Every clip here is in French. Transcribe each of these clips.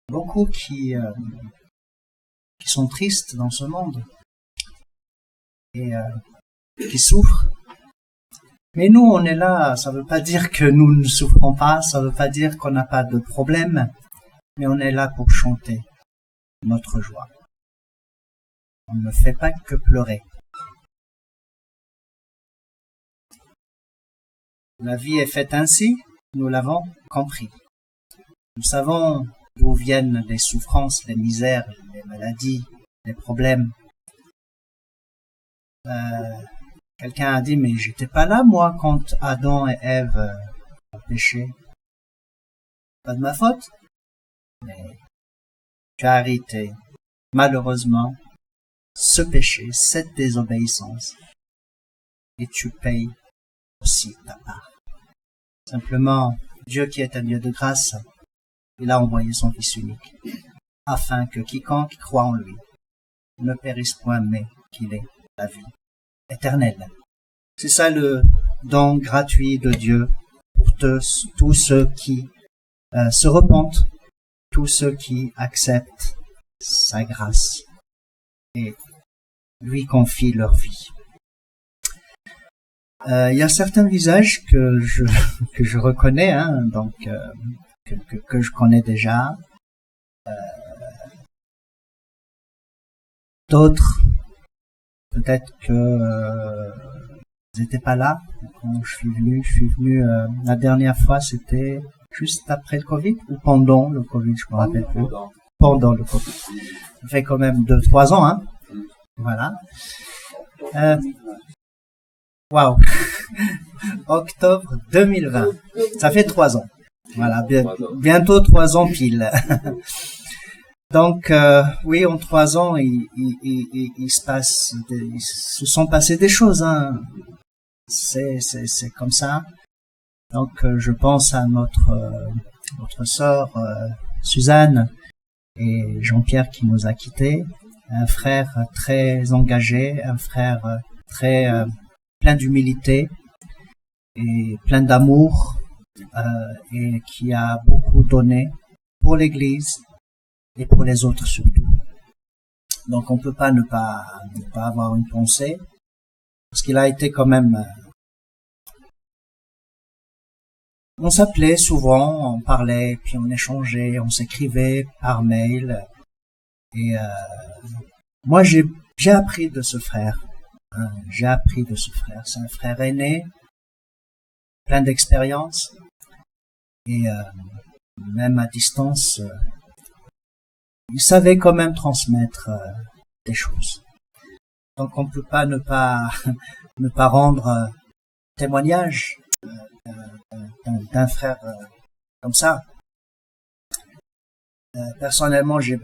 beaucoup qui sont tristes dans ce monde et qui souffrent. Mais nous, on est là, ça ne veut pas dire que nous ne souffrons pas, ça ne veut pas dire qu'on n'a pas de problème, mais on est là pour chanter notre joie. On ne fait pas que pleurer. La vie est faite ainsi, nous l'avons compris. Nous savons d'où viennent les souffrances, les misères, les maladies, les problèmes. Quelqu'un a dit, mais j'étais pas là, moi, quand Adam et Ève ont péché. Pas de ma faute. Mais tu as hérité, malheureusement, ce péché, cette désobéissance. Et tu payes aussi ta part. Simplement, Dieu qui est un Dieu de grâce, il a envoyé son Fils unique, afin que quiconque croit en lui ne périsse point, mais qu'il ait la vie éternelle. C'est ça le don gratuit de Dieu pour tous ceux qui se repentent, tous ceux qui acceptent sa grâce et lui confient leur vie. Il y a certains visages que je reconnais, hein, donc que je connais déjà. D'autres, peut-être que ils n'étaient pas là quand je suis venu la dernière fois, c'était juste après le Covid ou pendant le Covid, je me rappelle plus. Pendant le Covid. Ça fait quand même 2-3 ans, hein. Voilà. Waouh. Octobre 2020. Ça fait 3 ans. Voilà, bientôt 3 ans pile. Donc, oui, en 3 ans, il se sont passées des choses, hein. C'est comme ça. Donc, je pense à notre sœur Suzanne et Jean-Pierre qui nous a quittés. Un frère très engagé, un frère très plein d'humilité et plein d'amour et qui a beaucoup donné pour l'Église et pour les autres surtout. Donc on peut pas ne pas avoir une pensée parce qu'il a été quand même. On s'appelait souvent, on parlait, puis on échangeait, on s'écrivait par mail et moi j'ai appris de ce frère. J'ai appris de ce frère. C'est un frère aîné, plein d'expérience et même à distance, il savait quand même transmettre des choses. Donc on peut pas ne pas rendre témoignage d'un frère comme ça. Personnellement, j'ai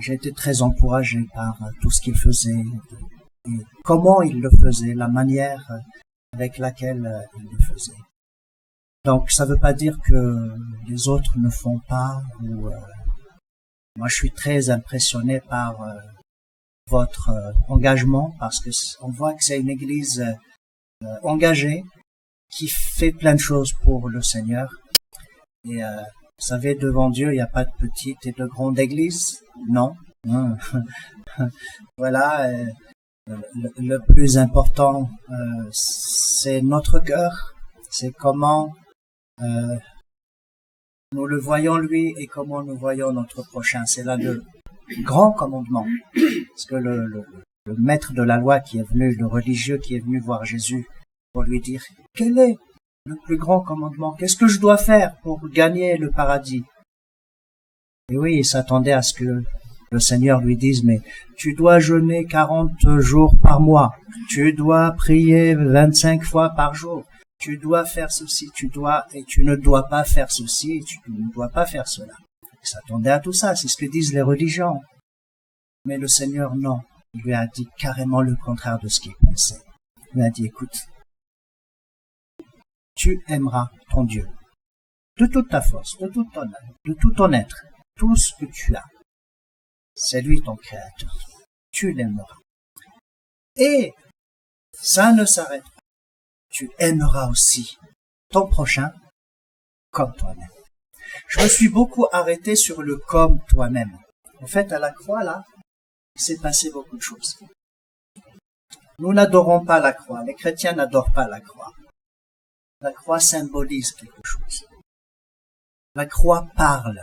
été très encouragé par tout ce qu'il faisait. Et comment il le faisait, la manière avec laquelle il le faisait. Donc, ça ne veut pas dire que les autres ne font pas. Moi, je suis très impressionné par votre engagement parce que on voit que c'est une église engagée qui fait plein de choses pour le Seigneur. Et vous savez, devant Dieu, il n'y a pas de petite et de grande église, non. Voilà. Le plus important, c'est notre cœur, c'est comment nous le voyons lui et comment nous voyons notre prochain. C'est là le grand commandement. Parce que le maître de la loi qui est venu, le religieux qui est venu voir Jésus pour lui dire « Quel est le plus grand commandement? Qu'est-ce que je dois faire pour gagner le paradis ?» Et oui, il s'attendait à ce que le Seigneur lui dise, mais tu dois jeûner 40 jours par mois, tu dois prier 25 fois par jour, tu dois faire ceci, et tu ne dois pas faire ceci, et tu ne dois pas faire cela. Il s'attendait à tout ça, c'est ce que disent les religions. Mais le Seigneur, non, il lui a dit carrément le contraire de ce qu'il pensait. Il lui a dit, écoute, tu aimeras ton Dieu de toute ta force, de tout ton âme, de tout ton être, tout ce que tu as. C'est lui ton créateur. Tu l'aimeras. Et ça ne s'arrête pas. Tu aimeras aussi ton prochain comme toi-même. Je me suis beaucoup arrêté sur le comme toi-même. En fait, à la croix, là, il s'est passé beaucoup de choses. Nous n'adorons pas la croix. Les chrétiens n'adorent pas la croix. La croix symbolise quelque chose. La croix parle.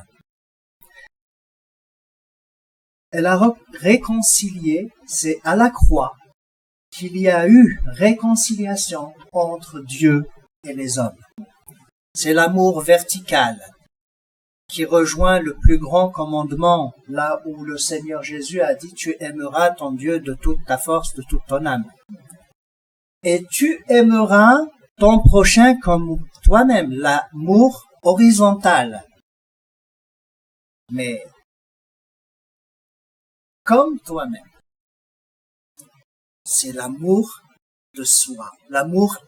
Elle a réconcilié, c'est à la croix qu'il y a eu réconciliation entre Dieu et les hommes. C'est l'amour vertical qui rejoint le plus grand commandement, là où le Seigneur Jésus a dit « Tu aimeras ton Dieu de toute ta force, de toute ton âme. » Et tu aimeras ton prochain comme toi-même, l'amour horizontal. Mais comme toi-même, c'est l'amour de soi, l'amour,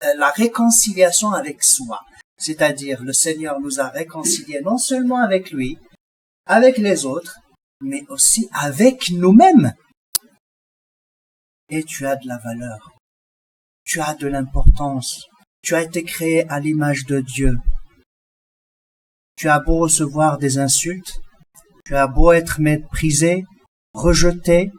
la réconciliation avec soi. C'est-à-dire, le Seigneur nous a réconciliés non seulement avec lui, avec les autres, mais aussi avec nous-mêmes. Et tu as de la valeur. Tu as de l'importance. Tu as été créé à l'image de Dieu. Tu as beau recevoir des insultes, tu as beau être méprisé, rejeté,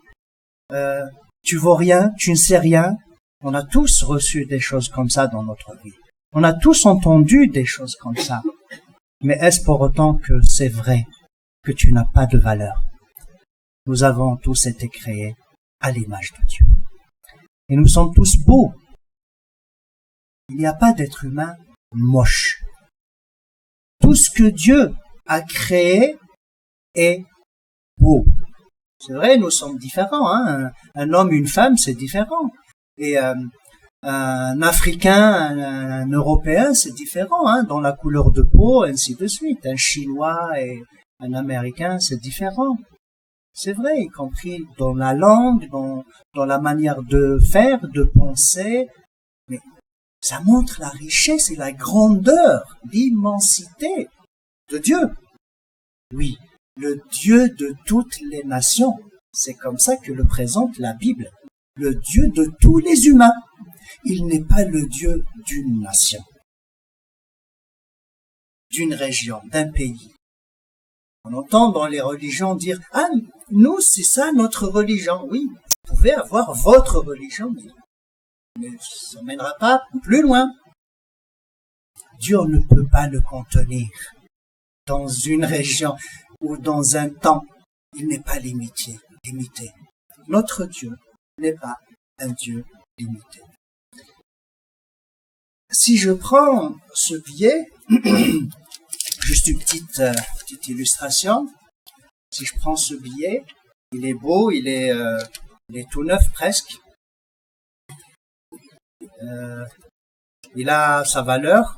tu vaux rien, tu ne sais rien. On a tous reçu des choses comme ça dans notre vie. On a tous entendu des choses comme ça. Mais est-ce pour autant que c'est vrai que tu n'as pas de valeur? Nous avons tous été créés à l'image de Dieu. Et nous sommes tous beaux. Il n'y a pas d'être humain moche. Tout ce que Dieu a créé est beau. C'est vrai, nous sommes différents. Hein? Un homme, une femme, c'est différent. Et un Africain, un Européen, c'est différent, hein, dans la couleur de peau, ainsi de suite. Un Chinois et un Américain, c'est différent. C'est vrai, y compris dans la langue, dans la manière de faire, de penser. Mais ça montre la richesse et la grandeur, l'immensité de Dieu. Oui, le Dieu de toutes les nations. C'est comme ça que le présente la Bible. Le Dieu de tous les humains. Il n'est pas le Dieu d'une nation, d'une région, d'un pays. On entend dans les religions dire « Ah, nous, c'est ça notre religion. » Oui, vous pouvez avoir votre religion, mais ça ne mènera pas plus loin. Dieu ne peut pas le contenir dans une région ou dans un temps. Il n'est pas limité. Notre Dieu n'est pas un Dieu limité. Si je prends ce billet, juste une petite illustration. Si je prends ce billet, il est beau, il est tout neuf presque. Il a sa valeur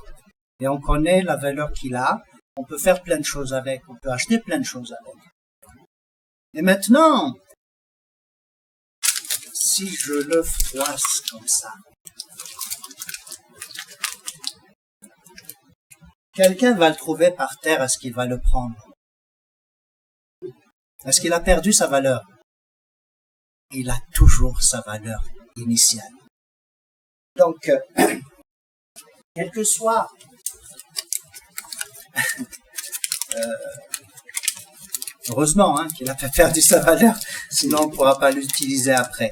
et on connaît la valeur qu'il a. On peut faire plein de choses avec, on peut acheter plein de choses avec. Et maintenant, si je le froisse comme ça, quelqu'un va le trouver par terre, est-ce qu'il va le prendre? Est-ce qu'il a perdu sa valeur? Il a toujours sa valeur initiale. Donc, quel que soit heureusement qu'il n'a pas perdu sa valeur, sinon on ne pourra pas l'utiliser après.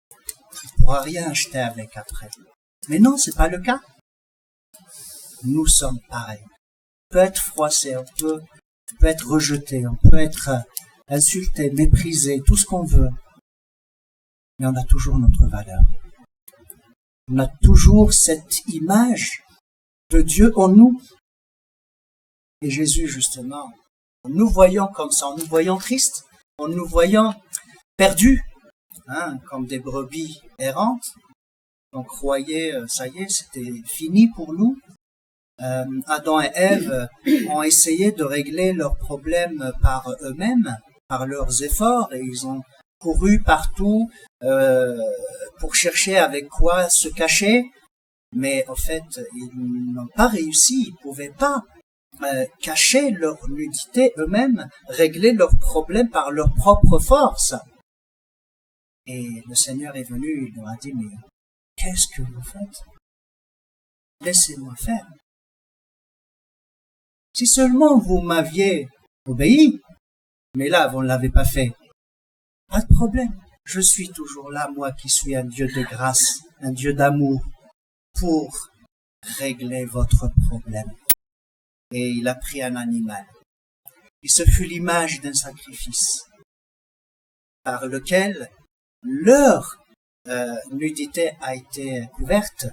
On ne pourra rien acheter avec après. Mais non, c'est pas le cas. Nous sommes pareils. On peut être froissé, on peut être rejeté, on peut être insulté, méprisé, tout ce qu'on veut. Mais on a toujours notre valeur. On a toujours cette image de Dieu en nous. Et Jésus, justement, en nous voyant comme ça, en nous voyant tristes, en nous voyant perdus, comme des brebis errantes, on croyait, ça y est, c'était fini pour nous. Adam et Ève ont essayé de régler leurs problèmes par eux-mêmes, par leurs efforts, et ils ont couru partout pour chercher avec quoi se cacher, mais en fait, ils n'ont pas réussi, ils ne pouvaient pas cacher leur nudité eux-mêmes, régler leurs problèmes par leur propre force. Et le Seigneur est venu, il leur a dit, mais qu'est-ce que vous faites? Laissez-moi faire. Si seulement vous m'aviez obéi, mais là, vous ne l'avez pas fait. Pas de problème. Je suis toujours là, moi qui suis un Dieu de grâce, un Dieu d'amour, pour régler votre problème. Et il a pris un animal. Et ce fut l'image d'un sacrifice par lequel leur nudité a été couverte.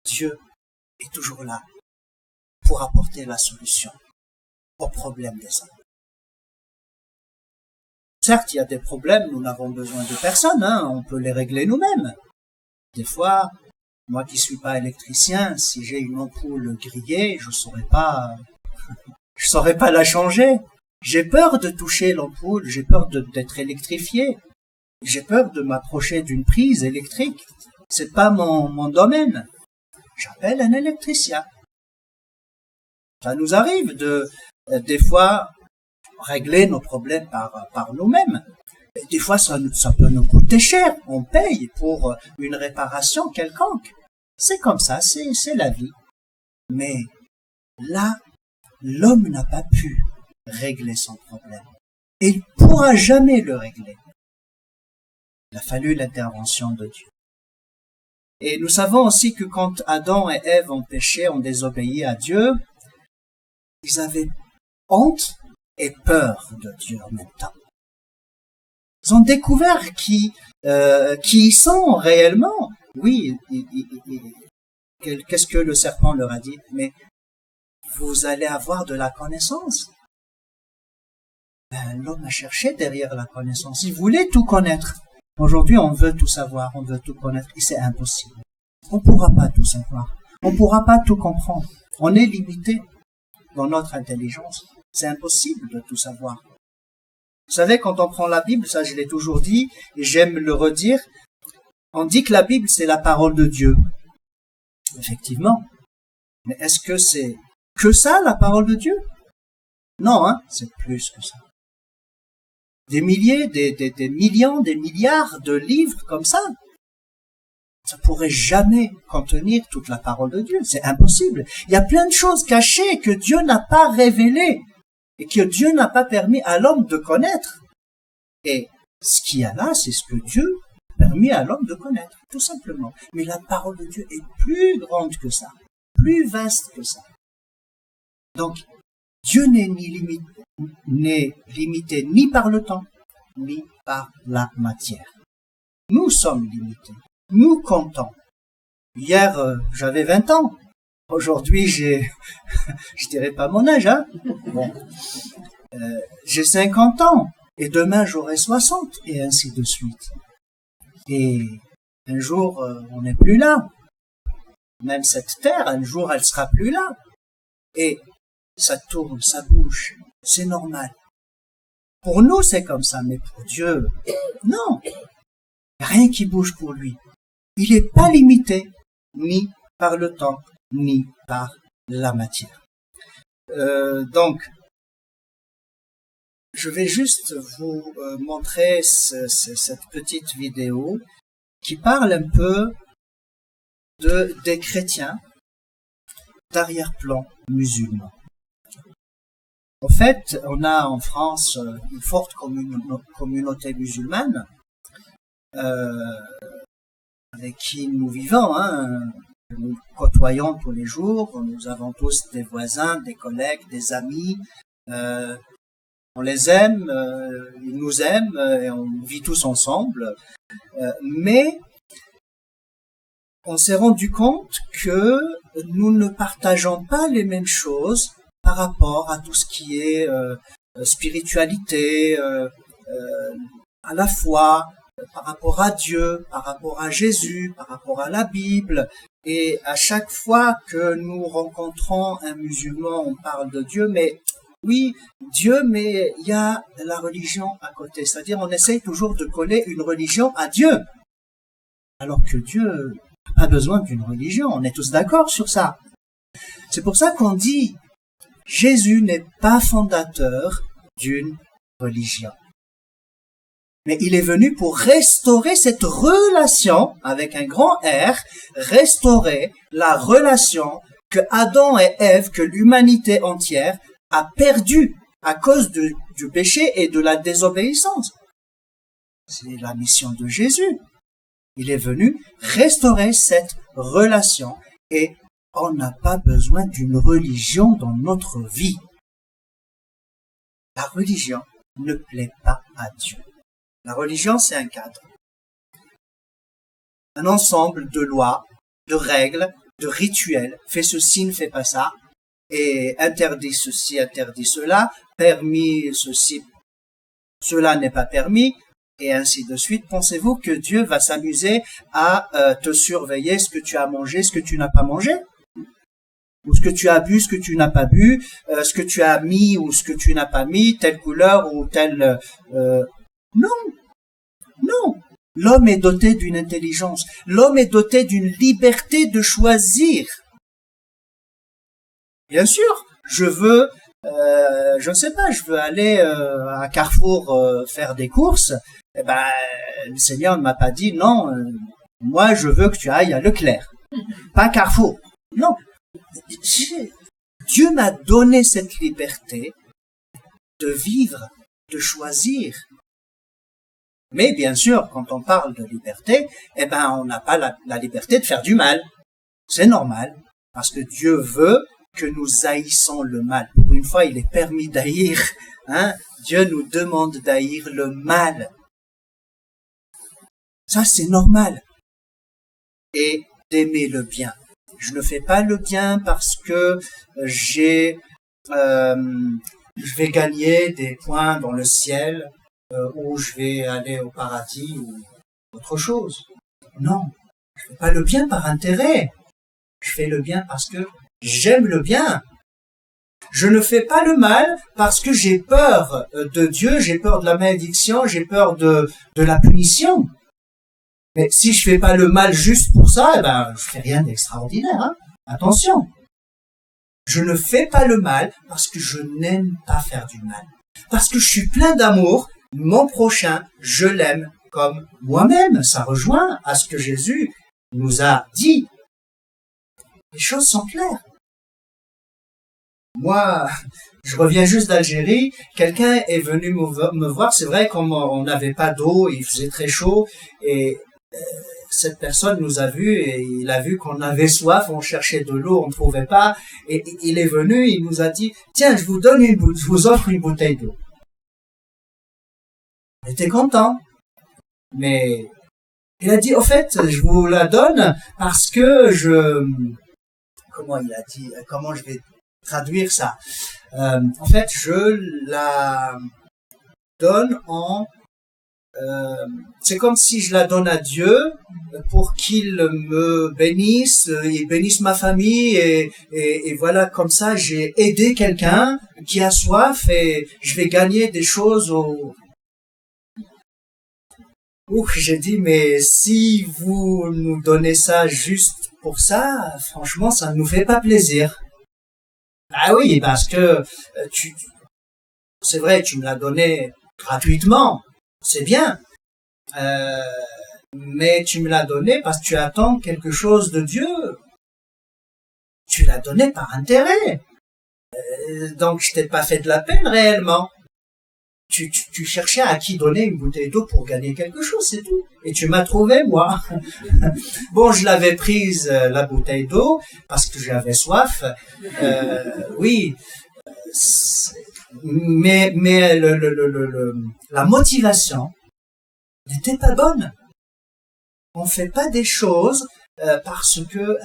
Dieu est toujours là pour apporter la solution aux problèmes des hommes. Certes, il y a des problèmes, nous n'avons besoin de personne, on peut les régler nous-mêmes. Des fois, moi qui suis pas électricien, si j'ai une ampoule grillée, je saurais pas la changer. J'ai peur de toucher l'ampoule, j'ai peur d'être électrifié. J'ai peur de m'approcher d'une prise électrique. C'est pas mon domaine. J'appelle un électricien. Ça nous arrive des fois, régler nos problèmes par nous-mêmes. Et des fois, ça peut nous coûter cher. On paye pour une réparation quelconque. C'est comme ça, c'est la vie. Mais là, l'homme n'a pas pu régler son problème. Et il ne pourra jamais le régler. Il a fallu l'intervention de Dieu. Et nous savons aussi que quand Adam et Ève ont péché, ont désobéi à Dieu, ils avaient honte et peur de Dieu en même temps. Ils ont découvert qui ils sont réellement. Oui, qu'est-ce que le serpent leur a dit? Mais vous allez avoir de la connaissance. L'homme a cherché derrière la connaissance. Il voulait tout connaître. Aujourd'hui, on veut tout savoir, on veut tout connaître, et c'est impossible. On ne pourra pas tout savoir. On ne pourra pas tout comprendre. On est limité dans notre intelligence. C'est impossible de tout savoir. Vous savez, quand on prend la Bible, ça je l'ai toujours dit, et j'aime le redire, on dit que la Bible c'est la parole de Dieu. Effectivement. Mais est-ce que c'est que ça, la parole de Dieu? Non, c'est plus que ça. Des milliers, des millions, des milliards de livres comme ça. Ça pourrait jamais contenir toute la parole de Dieu. C'est impossible. Il y a plein de choses cachées que Dieu n'a pas révélées et que Dieu n'a pas permis à l'homme de connaître. Et ce qu'il y a là, c'est ce que Dieu a permis à l'homme de connaître, tout simplement. Mais la parole de Dieu est plus grande que ça, plus vaste que ça. Donc, Dieu n'est limité ni par le temps, ni par la matière. Nous sommes limités. Nous comptons. Hier, j'avais 20 ans. Aujourd'hui, je dirais pas mon âge, Bon. J'ai 50 ans. Et demain, j'aurai 60, et ainsi de suite. Et un jour, on n'est plus là. Même cette terre, un jour, elle sera plus là. Et ça tourne, ça bouge. C'est normal. Pour nous, c'est comme ça, mais pour Dieu, non. Il n'y a rien qui bouge pour lui. Il n'est pas limité, ni par le temps, ni par la matière. Donc, je vais juste vous montrer cette petite vidéo qui parle un peu des chrétiens d'arrière-plan musulmans. En fait, on a en France une forte communauté musulmane avec qui nous vivons, nous côtoyons tous les jours, nous avons tous des voisins, des collègues, des amis, on les aime, ils nous aiment, et on vit tous ensemble, mais on s'est rendu compte que nous ne partageons pas les mêmes choses par rapport à tout ce qui est spiritualité, à la foi, par rapport à Dieu, par rapport à Jésus, par rapport à la Bible. Et à chaque fois que nous rencontrons un musulman, on parle de Dieu, mais oui, Dieu, mais il y a la religion à côté. C'est-à-dire, on essaye toujours de coller une religion à Dieu. Alors que Dieu n'a pas besoin d'une religion. On est tous d'accord sur ça. C'est pour ça qu'on dit, Jésus n'est pas fondateur d'une religion. Mais il est venu pour restaurer cette relation, avec un grand R, restaurer la relation que Adam et Ève, que l'humanité entière a perdu à cause du péché et de la désobéissance. C'est la mission de Jésus. Il est venu restaurer cette relation et on n'a pas besoin d'une religion dans notre vie. La religion ne plaît pas à Dieu. La religion, c'est un cadre. Un ensemble de lois, de règles, de rituels. Fais ceci, ne fais pas ça. Et interdit ceci, interdit cela. Permis ceci, cela n'est pas permis. Et ainsi de suite. Pensez-vous que Dieu va s'amuser à te surveiller ce que tu as mangé, ce que tu n'as pas mangé? Ou ce que tu as bu, ce que tu n'as pas bu, ce que tu as mis ou ce que tu n'as pas mis, telle couleur ou telle... Non, non. L'homme est doté d'une intelligence. L'homme est doté d'une liberté de choisir. Bien sûr, je veux, je ne sais pas, je veux aller à Carrefour faire des courses. Eh ben, le Seigneur ne m'a pas dit non. Moi, je veux que tu ailles à Leclerc, pas Carrefour. Non. Dieu m'a donné cette liberté de vivre, de choisir. Mais bien sûr, quand on parle de liberté, eh ben, on n'a pas la liberté de faire du mal. C'est normal, parce que Dieu veut que nous haïssons le mal. Pour une fois, il est permis d'haïr. Hein? Dieu nous demande d'haïr le mal. Ça, c'est normal. Et d'aimer le bien. Je ne fais pas le bien parce que je vais gagner des points dans le ciel ou je vais aller au paradis ou autre chose. Non, je fais pas le bien par intérêt. Je fais le bien parce que j'aime le bien. Je ne fais pas le mal parce que j'ai peur de Dieu, j'ai peur de la malédiction, j'ai peur de la punition. Mais si je fais pas le mal juste pour ça, eh ben, je fais rien d'extraordinaire, hein. Attention. Je ne fais pas le mal parce que je n'aime pas faire du mal. Parce que je suis plein d'amour, mon prochain, je l'aime comme moi-même. Ça rejoint à ce que Jésus nous a dit. Les choses sont claires. Moi, je reviens juste d'Algérie, quelqu'un est venu me voir, c'est vrai qu'on n'avait pas d'eau, il faisait très chaud, et cette personne nous a vus et il a vu qu'on avait soif, on cherchait de l'eau, on ne trouvait pas, et il est venu, il nous a dit, tiens, je vous offre une bouteille d'eau. On était content, mais il a dit, au fait, je vous la donne parce que comment il a dit, comment je vais traduire ça? En fait, je la donne c'est comme si je la donne à Dieu pour qu'il me bénisse, il bénisse ma famille et voilà, comme ça j'ai aidé quelqu'un qui a soif et je vais gagner des choses j'ai dit, mais si vous nous donnez ça juste pour ça, franchement, ça ne nous fait pas plaisir. Ah oui, parce que c'est vrai, tu me l'as donné gratuitement, c'est bien, mais tu me l'as donné parce que tu attends quelque chose de Dieu. Tu l'as donné par intérêt, donc je t'ai pas fait de la peine réellement. Tu cherchais à qui donner une bouteille d'eau pour gagner quelque chose, c'est tout. Et tu m'as trouvé, moi. Bon, je l'avais prise, la bouteille d'eau, parce que j'avais soif. Oui. Mais la motivation n'était pas bonne. On fait pas des choses parce que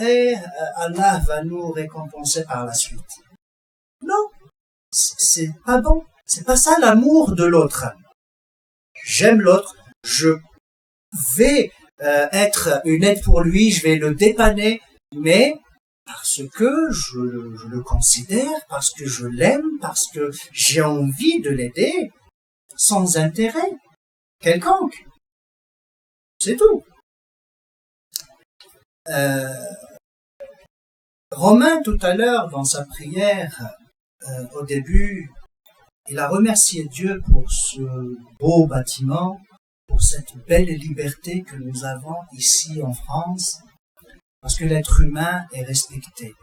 Allah va nous récompenser par la suite. Non. C'est pas bon. C'est pas ça l'amour de l'autre. J'aime l'autre, je vais être une aide pour lui, je vais le dépanner, mais parce que je le considère, parce que je l'aime, parce que j'ai envie de l'aider, sans intérêt quelconque. C'est tout. Romain, tout à l'heure, dans sa prière, au début, il a remercié Dieu pour ce beau bâtiment, pour cette belle liberté que nous avons ici en France, parce que l'être humain est respecté.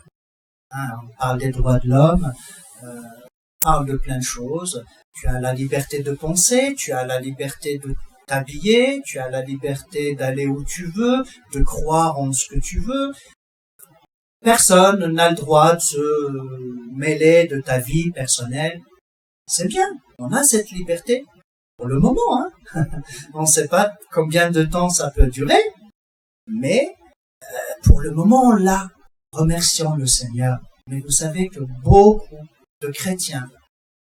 Hein, on parle des droits de l'homme, on parle de plein de choses. Tu as la liberté de penser, tu as la liberté de t'habiller, tu as la liberté d'aller où tu veux, de croire en ce que tu veux. Personne n'a le droit de se mêler de ta vie personnelle. C'est bien, on a cette liberté pour le moment. Hein. On ne sait pas combien de temps ça peut durer, mais pour le moment on l'a. Remercions le Seigneur. Mais vous savez que beaucoup de chrétiens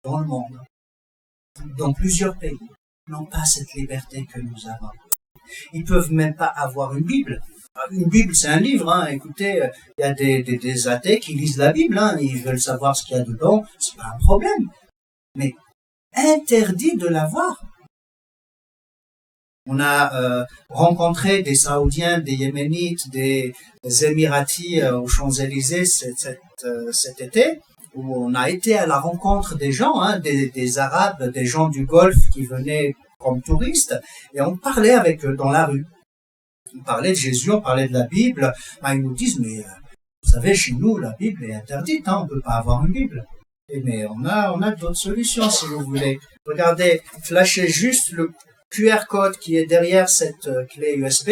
dans le monde, dans plusieurs pays, n'ont pas cette liberté que nous avons. Ils peuvent même pas avoir une Bible. Une Bible, c'est un livre. Hein. Écoutez, il y a des athées qui lisent la Bible. Hein. Ils veulent savoir ce qu'il y a dedans. C'est pas un problème. Mais interdit de l'avoir. On a rencontré des Saoudiens, des Yéménites, des Émiratis aux Champs-Élysées cet été, où on a été à la rencontre des gens, hein, des Arabes, des gens du Golfe qui venaient comme touristes, et on parlait avec eux dans la rue. On parlait de Jésus, on parlait de la Bible. Ben, ils nous disent, mais vous savez, chez nous, la Bible est interdite, hein, on ne peut pas avoir une Bible. Mais on a d'autres solutions, si vous voulez. Regardez, flashez juste le QR code qui est derrière cette clé USB.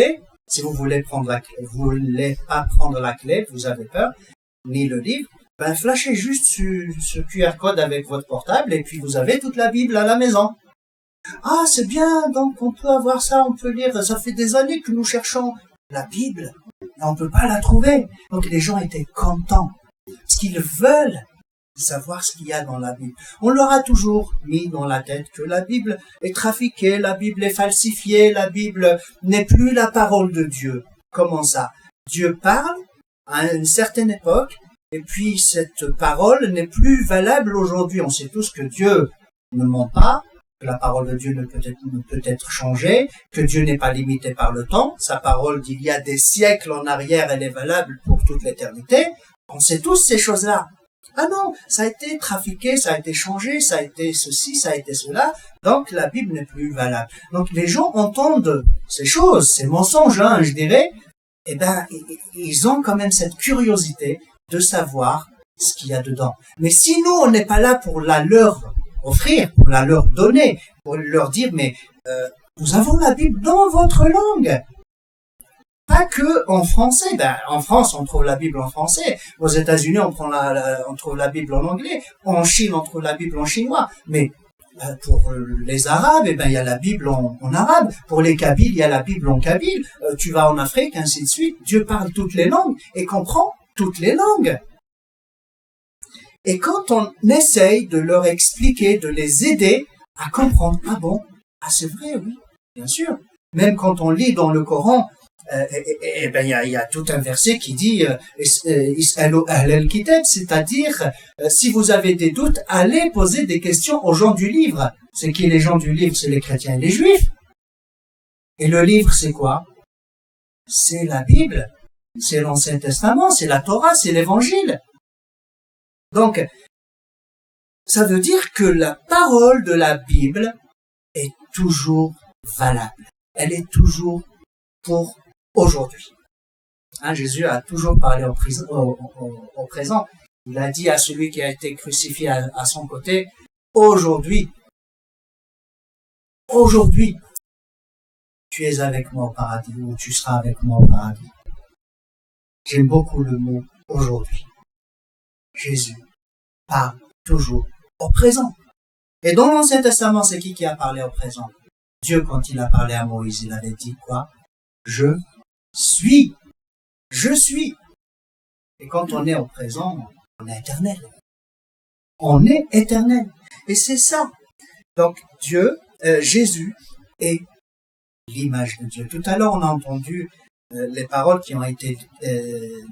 Si vous voulez prendre la clé, vous voulez pas prendre la clé, vous avez peur, ni le livre, ben flashez juste ce QR code avec votre portable et puis vous avez toute la Bible à la maison. Ah, c'est bien, donc on peut avoir ça, on peut lire. Ça fait des années que nous cherchons la Bible et on peut pas la trouver. Donc les gens étaient contents parce qu'ils veulent savoir ce qu'il y a dans la Bible. On leur a toujours mis dans la tête que la Bible est trafiquée, la Bible est falsifiée, la Bible n'est plus la parole de Dieu. Comment ça? Dieu parle à une certaine époque et puis cette parole n'est plus valable aujourd'hui. On sait tous que Dieu ne ment pas, que la parole de Dieu ne peut être changée, que Dieu n'est pas limité par le temps. Sa parole d'il y a des siècles en arrière, elle est valable pour toute l'éternité. On sait tous ces choses-là. Ah non, ça a été trafiqué, ça a été changé, ça a été ceci, ça a été cela, donc la Bible n'est plus valable. Donc les gens entendent ces choses, ces mensonges, hein, je dirais, eh ben ils ont quand même cette curiosité de savoir ce qu'il y a dedans. Mais si nous, on n'est pas là pour la leur offrir, pour la leur donner, pour leur dire, mais nous avons la Bible dans votre langue. Pas que en français. Ben, en France, on trouve la Bible en français. Aux États-Unis, on trouve la Bible en anglais. En Chine, on trouve la Bible en chinois. Mais pour les Arabes, eh ben, il y a la Bible en arabe. Pour les Kabyles, il y a la Bible en kabyle. Tu vas en Afrique, ainsi de suite. Dieu parle toutes les langues et comprend toutes les langues. Et quand on essaye de leur expliquer, de les aider à comprendre, ah bon, ah c'est vrai, oui, bien sûr. Même quand on lit dans le Coran, ben il y a tout un verset qui dit Is'alu ahlal kitab, c'est-à-dire si vous avez des doutes, allez poser des questions aux gens du livre. C'est qui les gens du livre? C'est les chrétiens et les juifs. Et le livre, c'est quoi? C'est la Bible, c'est l'Ancien Testament, c'est la Torah, c'est l'Évangile. Donc, ça veut dire que la parole de la Bible est toujours valable. Elle est toujours pour aujourd'hui. Hein, Jésus a toujours parlé au présent. Il a dit à celui qui a été crucifié à son côté, aujourd'hui, tu es avec moi au paradis, ou tu seras avec moi au paradis. J'aime beaucoup le mot aujourd'hui. Jésus parle toujours au présent. Et dans l'Ancien Testament, c'est qui a parlé au présent? Dieu, quand il a parlé à Moïse, il avait dit quoi? Je suis. Je suis. Et quand on est au présent, on est éternel. On est éternel. Et c'est ça. Donc, Jésus est l'image de Dieu. Tout à l'heure, on a entendu les paroles qui ont été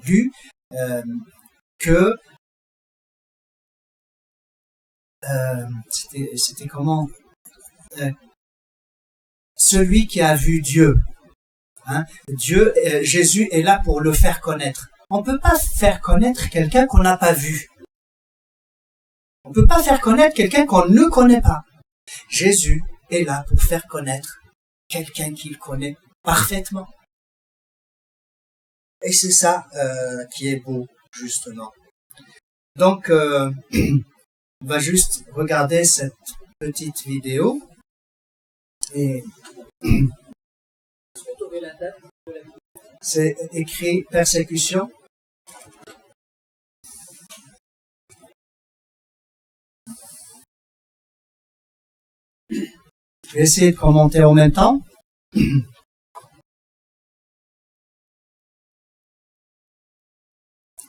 lues, que c'était comment? Celui qui a vu Dieu. Hein? Jésus est là pour le faire connaître. On ne peut pas faire connaître quelqu'un qu'on n'a pas vu. On ne peut pas faire connaître quelqu'un qu'on ne connaît pas. Jésus est là pour faire connaître quelqu'un qu'il connaît parfaitement. Et c'est ça qui est beau, justement. Donc, on va juste regarder cette petite vidéo. Et c'est écrit persécution. Je vais essayer de commenter en même temps.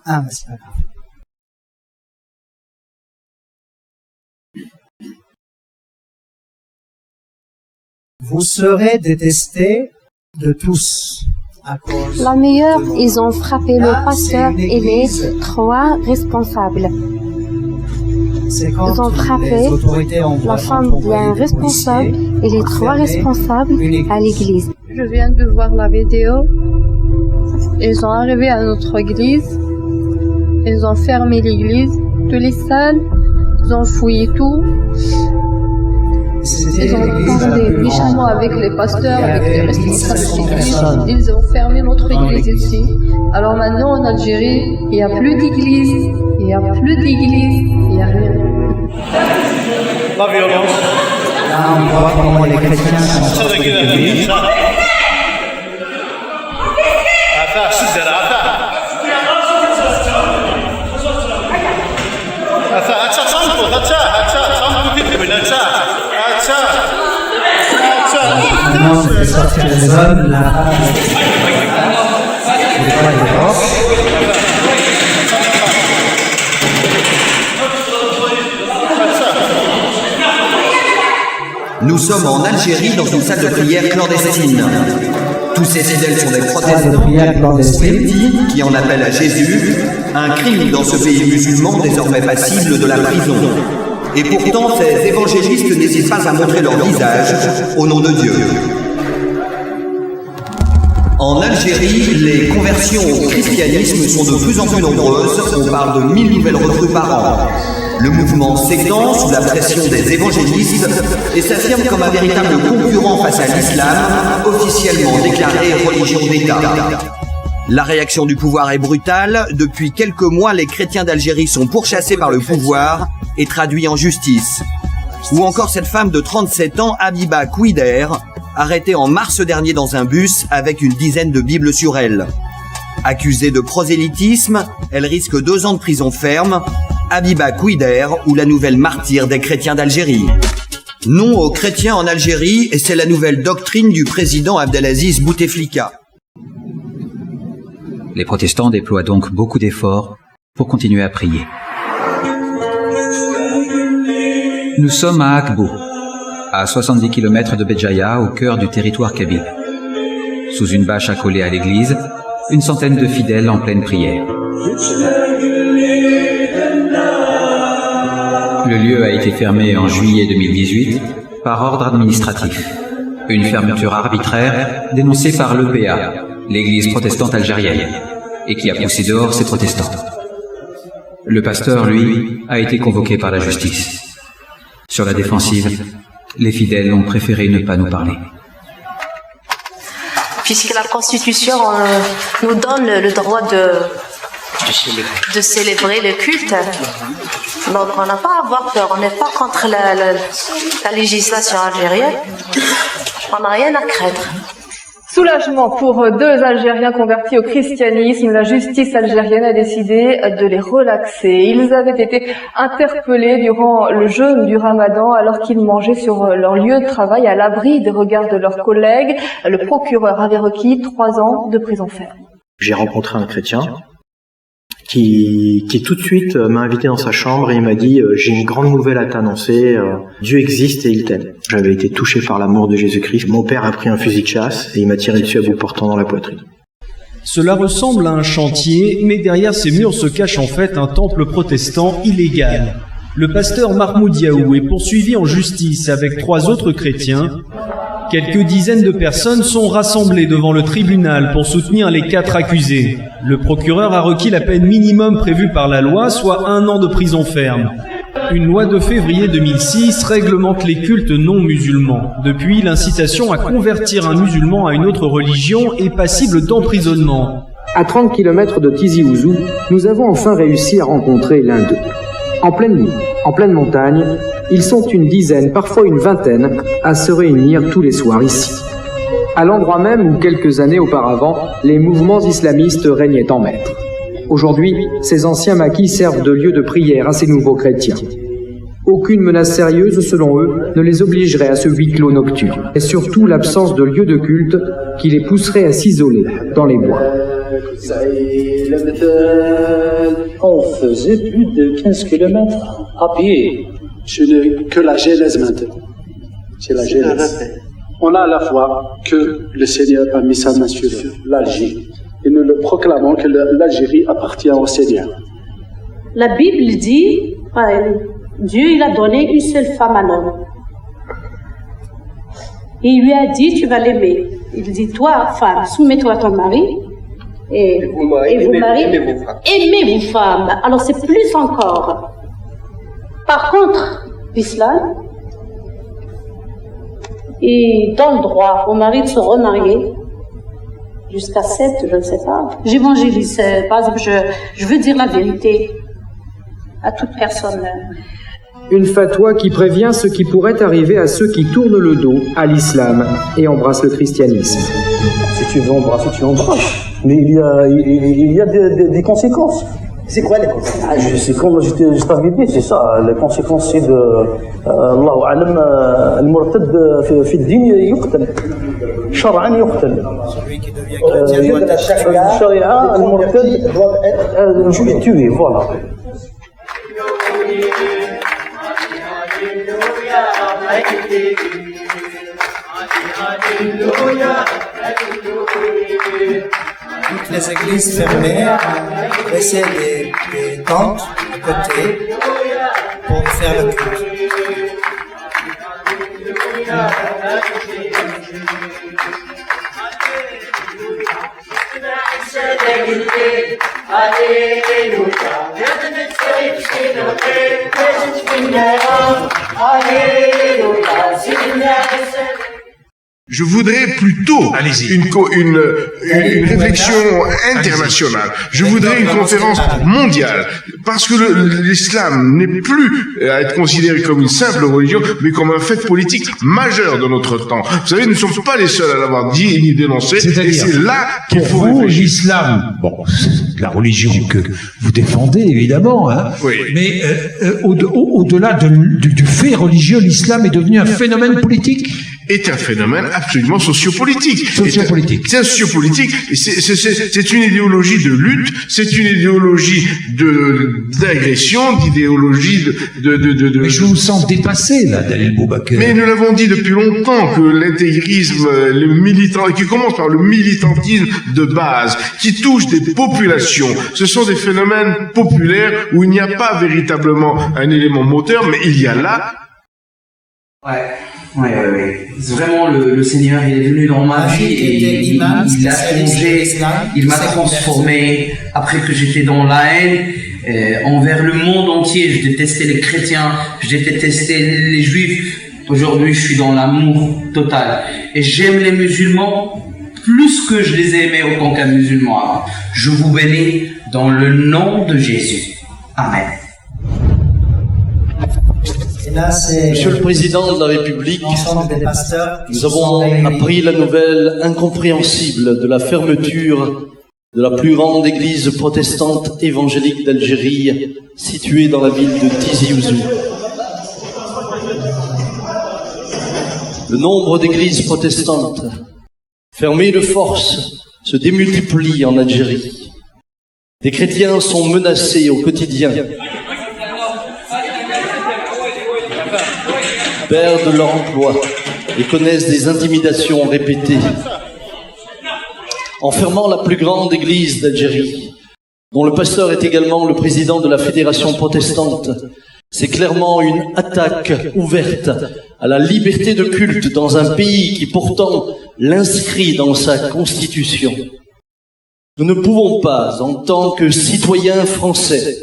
Ah, mais c'est pas grave. Vous serez détestés de tous à cause La meilleure, de mon ils ont nom. frappé Là, le pasteur c'est une et les église. 3 responsables. C'est quand Ils ont frappé les autorités envoient la femme envoyer d'un des responsable policiers et les pour 3 fermer responsables une église. à l'église. Je viens de voir la vidéo. Ils sont arrivés à notre église. Ils ont fermé l'église, toutes les salles. Ils ont fouillé tout. C'était Ils ont l'église la parlé plus méchamment grande. avec les pasteurs, Il y avec les avait responsables de 1500 l'église. personnes Ils ont fermé notre dans église l'église. ici. Alors maintenant en Algérie, il n'y a plus d'église. Il n'y a plus d'église. Il n'y a rien. La violence. Là, on voit comment les chrétiens sont sortis de l'église. عفا شدر عفا عفا هاتشا تشامبو هاتشا تشامبو في تبن هاتشا Maintenant, on fait sortir les hommes, la femme, les trois et les porcs. Nous sommes en Algérie dans une salle de prière clandestine. Tous ces fidèles sont des Salle de protestants prière clandestine. qui en appellent à Jésus, un crime dans ce pays musulman désormais passible de la prison. Et pourtant, ces évangélistes n'hésitent pas à montrer leur visage au nom de Dieu. En Algérie, les conversions au christianisme sont de plus en plus nombreuses. On parle de 1000 nouvelles recrues par an. Le mouvement s'étend sous la pression des évangélistes et s'affirme comme un véritable concurrent face à l'islam, officiellement déclaré religion d'État. La réaction du pouvoir est brutale. Depuis quelques mois, les chrétiens d'Algérie sont pourchassés par le pouvoir et traduits en justice. Ou encore cette femme de 37 ans, Habiba Kouider, arrêtée en mars dernier dans un bus avec une dizaine de Bibles sur elle. Accusée de prosélytisme, elle risque 2 ans de prison ferme. Habiba Kouider, ou la nouvelle martyre des chrétiens d'Algérie. Non aux chrétiens en Algérie, et c'est la nouvelle doctrine du président Abdelaziz Bouteflika. Les protestants déploient donc beaucoup d'efforts pour continuer à prier. Nous sommes à Akbou, à 70 km de Béjaïa, au cœur du territoire kabyle. Sous une bâche accolée à l'église, une centaine de fidèles en pleine prière. Le lieu a été fermé en juillet 2018 par ordre administratif. Une fermeture arbitraire dénoncée par l'EPA, l'église protestante algérienne, et qui a poussé dehors ces protestants. Le pasteur, lui, a été convoqué par la justice. Sur la défensive, les fidèles ont préféré ne pas nous parler. Puisque la Constitution nous donne le droit de célébrer le culte. Donc on n'a pas à avoir peur, on n'est pas contre la législation algérienne, on n'a rien à craindre. Soulagement pour 2 Algériens convertis au christianisme. La justice algérienne a décidé de les relaxer. Ils avaient été interpellés durant le jeûne du Ramadan alors qu'ils mangeaient sur leur lieu de travail à l'abri des regards de leurs collègues. Le procureur avait requis 3 ans de prison ferme. J'ai rencontré un chrétien qui tout de suite m'a invité dans sa chambre et il m'a dit j'ai une grande nouvelle à t'annoncer, Dieu existe et il t'aime. J'avais été touché par l'amour de Jésus-Christ. Mon père a pris un fusil de chasse et il m'a tiré dessus à bout portant dans la poitrine. Cela ressemble à un chantier, mais derrière ces murs se cache en fait un temple protestant illégal. Le pasteur Mahmoud Yaou est poursuivi en justice avec 3 autres chrétiens. Quelques dizaines de personnes sont rassemblées devant le tribunal pour soutenir les 4 accusés. Le procureur a requis la peine minimum prévue par la loi, soit 1 an de prison ferme. Une loi de février 2006 réglemente les cultes non musulmans. Depuis, l'incitation à convertir un musulman à une autre religion est passible d'emprisonnement. À 30 km de Tizi Ouzou, nous avons enfin réussi à rencontrer l'un d'eux. En pleine nuit, en pleine montagne, ils sont une dizaine, parfois une vingtaine, à se réunir tous les soirs ici. À l'endroit même où, quelques années auparavant, les mouvements islamistes régnaient en maître. Aujourd'hui, ces anciens maquis servent de lieu de prière à ces nouveaux chrétiens. Aucune menace sérieuse, selon eux, ne les obligerait à ce huis clos nocturne. Et surtout l'absence de lieu de culte qui les pousserait à s'isoler dans les bois. On faisait plus de 15 km à pied. Je n'ai que la genèse maintenant. C'est la genèse. On a à la fois que le Seigneur a mis sa main sur l'Algérie. Et nous le proclamons que l'Algérie appartient au Seigneur. La Bible dit, Dieu il a donné une seule femme à l'homme. Il lui a dit, tu vas l'aimer. Il dit, toi, femme, soumets-toi à ton mari. Et vous mari, aimez vos femmes. Alors c'est plus encore. Par contre, l'islam, il donne le droit au mari de se remarier jusqu'à 7, je ne sais pas. J'évangélise, par exemple, je veux dire la vérité à toute personne. Une fatwa qui prévient ce qui pourrait arriver à ceux qui tournent le dos à l'islam et embrassent le christianisme. Si tu veux embrasser, tu embrasses. Mais il y a des conséquences. C'est quoi les conséquences? C'est comme je t'avais dit, c'est ça. Les conséquences, c'est de Allahu Alam, al-murtad fi ad-din yuqtal. Shar'an yuqtal. Celui qui devient chrétien de la charia, al-murtad doit être tué, voilà. Toutes les églises fermées, laisser des tentes de côté pour faire le culte. Je voudrais plutôt une réflexion internationale. Je voudrais une conférence mondiale. Parce que l'islam n'est plus à être considéré comme une simple religion, mais comme un fait politique majeur de notre temps. Vous savez, nous ne sommes pas les seuls à l'avoir dit ni dénoncé. Et c'est là qu'il faut réfléchir. L'islam, bon, c'est la religion que vous défendez, évidemment, hein. Oui. Mais au-delà du fait religieux, l'islam est devenu un phénomène politique. Est un phénomène absolument sociopolitique. Sociopolitique. C'est sociopolitique. C'est une idéologie de lutte, c'est une idéologie d'agression, d'idéologie de. Mais je vous sens dépassé, là, Dalil Boubaker. Mais nous l'avons dit depuis longtemps que l'intégrisme, le militant, qui commence par le militantisme de base, qui touche des populations, ce sont des phénomènes populaires où il n'y a pas véritablement un élément moteur, mais il y a là. Oui. Vraiment, le Seigneur, il est venu dans ma vie et il a changé, il m'a transformé. Après que j'étais dans la haine envers le monde entier, je détestais les chrétiens, je détestais les juifs. Aujourd'hui, je suis dans l'amour total. Et j'aime les musulmans plus que je les ai aimés autant qu'un musulman. Je vous bénis dans le nom de Jésus. Amen. Monsieur le Président de la République, nous avons appris la nouvelle incompréhensible de la fermeture de la plus grande église protestante évangélique d'Algérie, située dans la ville de Tizi Ouzou. Le nombre d'églises protestantes fermées de force se démultiplie en Algérie. Des chrétiens sont menacés au quotidien, perdent leur emploi et connaissent des intimidations répétées. En fermant la plus grande église d'Algérie, dont le pasteur est également le président de la fédération protestante, c'est clairement une attaque ouverte à la liberté de culte dans un pays qui pourtant l'inscrit dans sa constitution. Nous ne pouvons pas, en tant que citoyens français,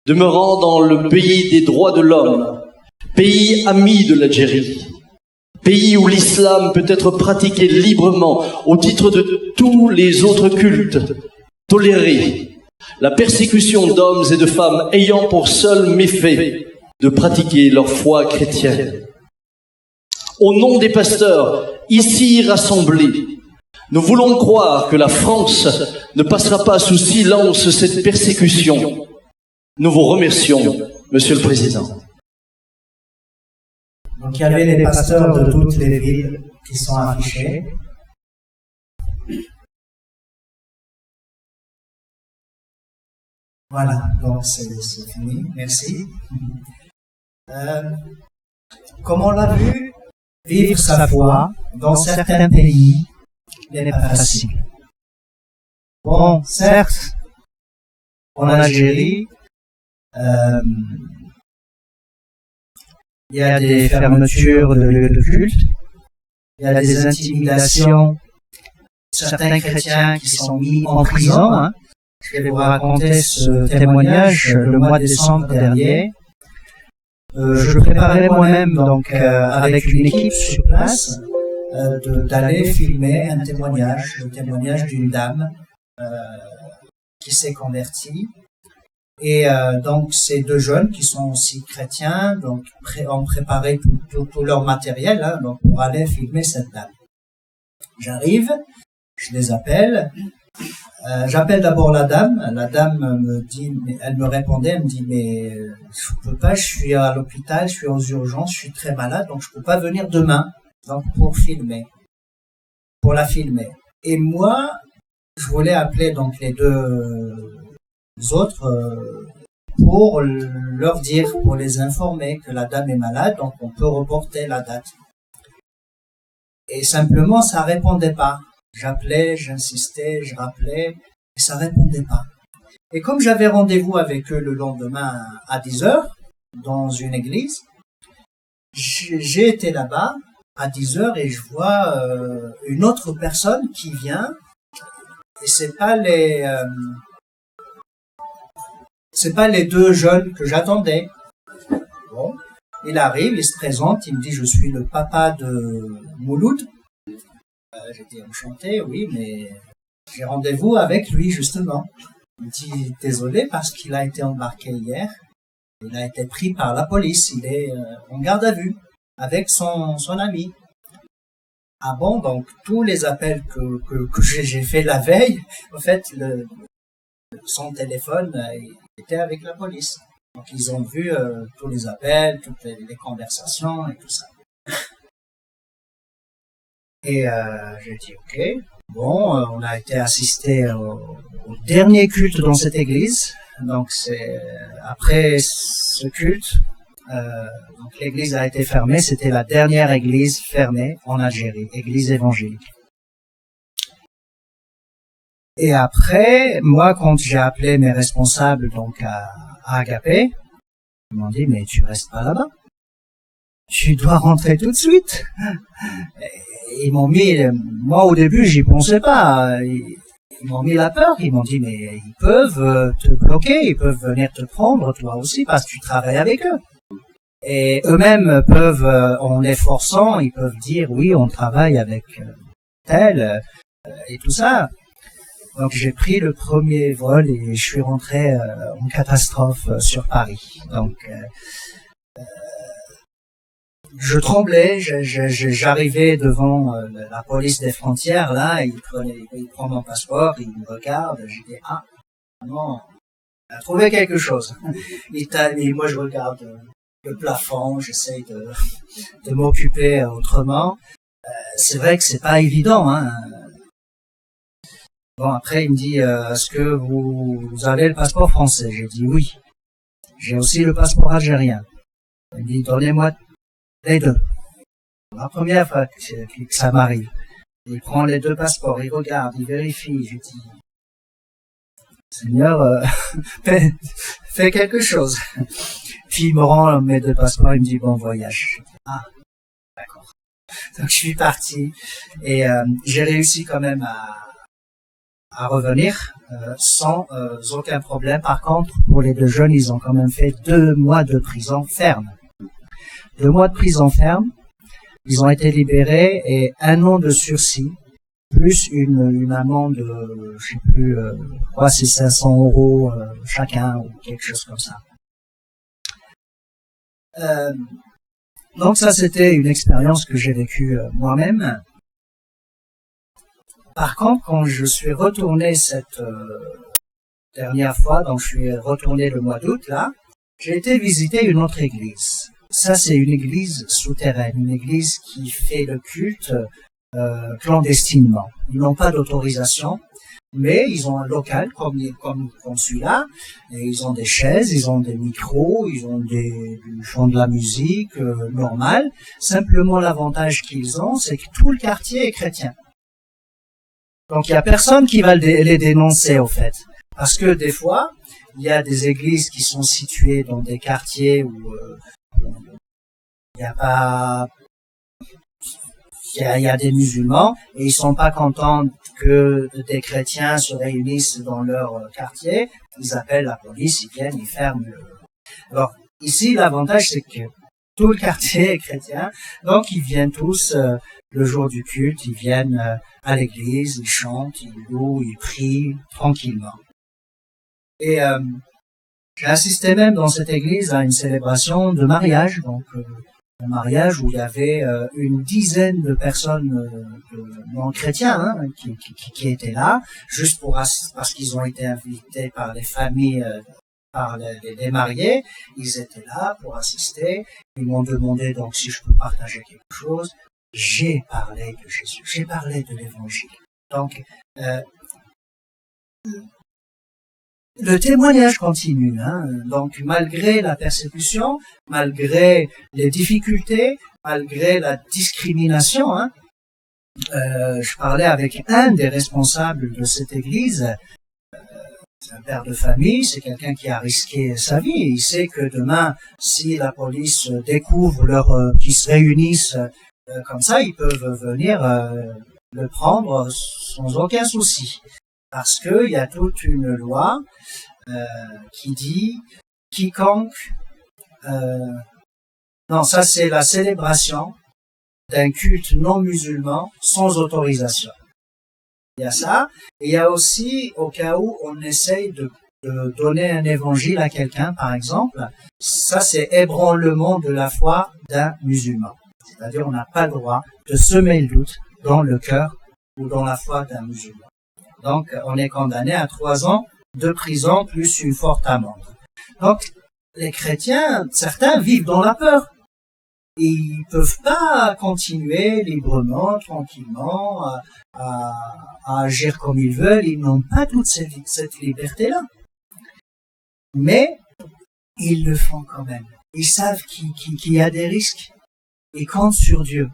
demeurant dans le pays des droits de l'homme, pays ami de l'Algérie, pays où l'islam peut être pratiqué librement au titre de tous les autres cultes, tolérer la persécution d'hommes et de femmes ayant pour seul méfait de pratiquer leur foi chrétienne. Au nom des pasteurs ici rassemblés, nous voulons croire que la France ne passera pas sous silence cette persécution. Nous vous remercions, Monsieur le Président. Donc il y avait les pasteurs de toutes les villes qui sont affichés. Voilà, donc c'est fini, merci. Comme on l'a vu, vivre sa foi dans certains pays n'est pas facile. Bon, certes, en Algérie, il y a des fermetures de lieux de culte, il y a des intimidations, certains chrétiens qui sont mis en prison. Hein. Je vais vous raconter ce témoignage le mois de décembre dernier. Je préparais moi-même donc avec une équipe sur place d'aller filmer un témoignage, le témoignage d'une dame qui s'est convertie. Et donc ces deux jeunes qui sont aussi chrétiens, donc ont préparé tout leur matériel hein, donc pour aller filmer cette dame. J'arrive, je les appelle. J'appelle d'abord la dame me dit, elle me répondait, elle me dit mais je peux pas, je suis à l'hôpital, je suis aux urgences, je suis très malade, donc je peux pas venir demain, donc pour la filmer. Et moi, je voulais appeler donc les deux autres pour leur dire, pour les informer que la dame est malade, donc on peut reporter la date. Et simplement, ça répondait pas. J'appelais, j'insistais, je rappelais, et ça répondait pas. Et comme j'avais rendez-vous avec eux le lendemain à 10h, dans une église, j'ai été là-bas à 10h et je vois une autre personne qui vient, et c'est pas les deux jeunes que j'attendais. Bon, il arrive, il se présente, il me dit je suis le papa de Mouloud. J'étais enchanté, oui, mais j'ai rendez-vous avec lui, justement. Il me dit, désolé, parce qu'il a été embarqué hier. Il a été pris par la police. Il est en garde à vue avec son ami. Ah bon, donc tous les appels que j'ai fait la veille, en fait, son téléphone était avec la police. Donc ils ont vu tous les appels, toutes les conversations et tout ça. Et j'ai dit ok. Bon, on a été assisté au dernier culte dans cette église. Donc c'est après ce culte, donc l'église a été fermée. C'était la dernière église fermée en Algérie, église évangélique. Et après, moi, quand j'ai appelé mes responsables donc à Agapé, ils m'ont dit mais tu restes pas là-bas. Tu dois rentrer tout de suite. Ils m'ont mis, moi au début j'y pensais pas, ils m'ont mis la peur, ils m'ont dit mais ils peuvent te bloquer, ils peuvent venir te prendre toi aussi parce que tu travailles avec eux. Et eux-mêmes peuvent, en les forçant, ils peuvent dire oui on travaille avec tel et tout ça. Donc j'ai pris le premier vol et je suis rentré en catastrophe sur Paris. Donc je tremblais, j'arrivais devant la police des frontières, là, il prend mon passeport, il me regarde, j'ai dit, ah, non, il a trouvé quelque chose. Et moi je regarde le plafond, j'essaye de m'occuper autrement. C'est vrai que c'est pas évident, hein. Bon, après il me dit, est-ce que vous avez le passeport français? J'ai dit oui. J'ai aussi le passeport algérien. Il me dit, donnez-moi les deux. La première fois que ça m'arrive, il prend les deux passeports, il regarde, il vérifie. Je dis, Seigneur, fais quelque chose. Puis il me rend mes deux passeports, il me dit bon voyage. Je dis, ah, d'accord. Donc je suis parti et j'ai réussi quand même à revenir sans aucun problème. Par contre, pour les deux jeunes, ils ont quand même fait 2 mois de prison ferme. 2 mois de prison ferme, ils ont été libérés et 1 an de sursis plus une amende, je sais plus, je crois c'est 500 € chacun ou quelque chose comme ça. Donc ça, c'était une expérience que j'ai vécue moi-même. Par contre, quand je suis retourné cette dernière fois, donc je suis retourné le mois d'août là, j'ai été visiter une autre église. Ça, c'est une église souterraine, une église qui fait le culte clandestinement. Ils n'ont pas d'autorisation, mais ils ont un local comme celui-là, et ils ont des chaises, ils ont des micros, ils font de la musique normale. Simplement, l'avantage qu'ils ont, c'est que tout le quartier est chrétien. Donc, il y a personne qui va les dénoncer, au fait. Parce que des fois, il y a des églises qui sont situées dans des quartiers où il y a pas, il y a des musulmans et ils sont pas contents que des chrétiens se réunissent dans leur quartier. Ils appellent la police, ils viennent, ils ferment. Alors ici, l'avantage c'est que tout le quartier est chrétien, donc ils viennent tous le jour du culte, ils viennent à l'église, ils chantent, ils louent, ils prient tranquillement. Et j'ai assisté même dans cette église à une célébration de mariage, donc un mariage où il y avait une dizaine de personnes non chrétiens qui étaient là, juste parce qu'ils ont été invités par les familles, par les mariés. Ils étaient là pour assister. Ils m'ont demandé donc si je peux partager quelque chose. J'ai parlé de Jésus, j'ai parlé de l'Évangile. Donc le témoignage continue, donc malgré la persécution, malgré les difficultés, malgré la discrimination, je parlais avec un des responsables de cette église, c'est un père de famille, c'est quelqu'un qui a risqué sa vie, et il sait que demain, si la police découvre qu'ils se réunissent comme ça, ils peuvent venir le prendre sans aucun souci. Parce que il y a toute une loi qui dit quiconque non, ça c'est la célébration d'un culte non musulman sans autorisation. Il y a ça, et il y a aussi au cas où on essaye de donner un évangile à quelqu'un, par exemple, ça c'est ébranlement de la foi d'un musulman. C'est-à-dire on n'a pas le droit de semer le doute dans le cœur ou dans la foi d'un musulman. Donc, on est condamné à 3 ans de prison plus une forte amende. Donc, les chrétiens, certains vivent dans la peur. Ils peuvent pas continuer librement, tranquillement, à agir comme ils veulent. Ils n'ont pas toute cette liberté-là. Mais, ils le font quand même. Ils savent qu'il y a des risques. Ils comptent sur Dieu.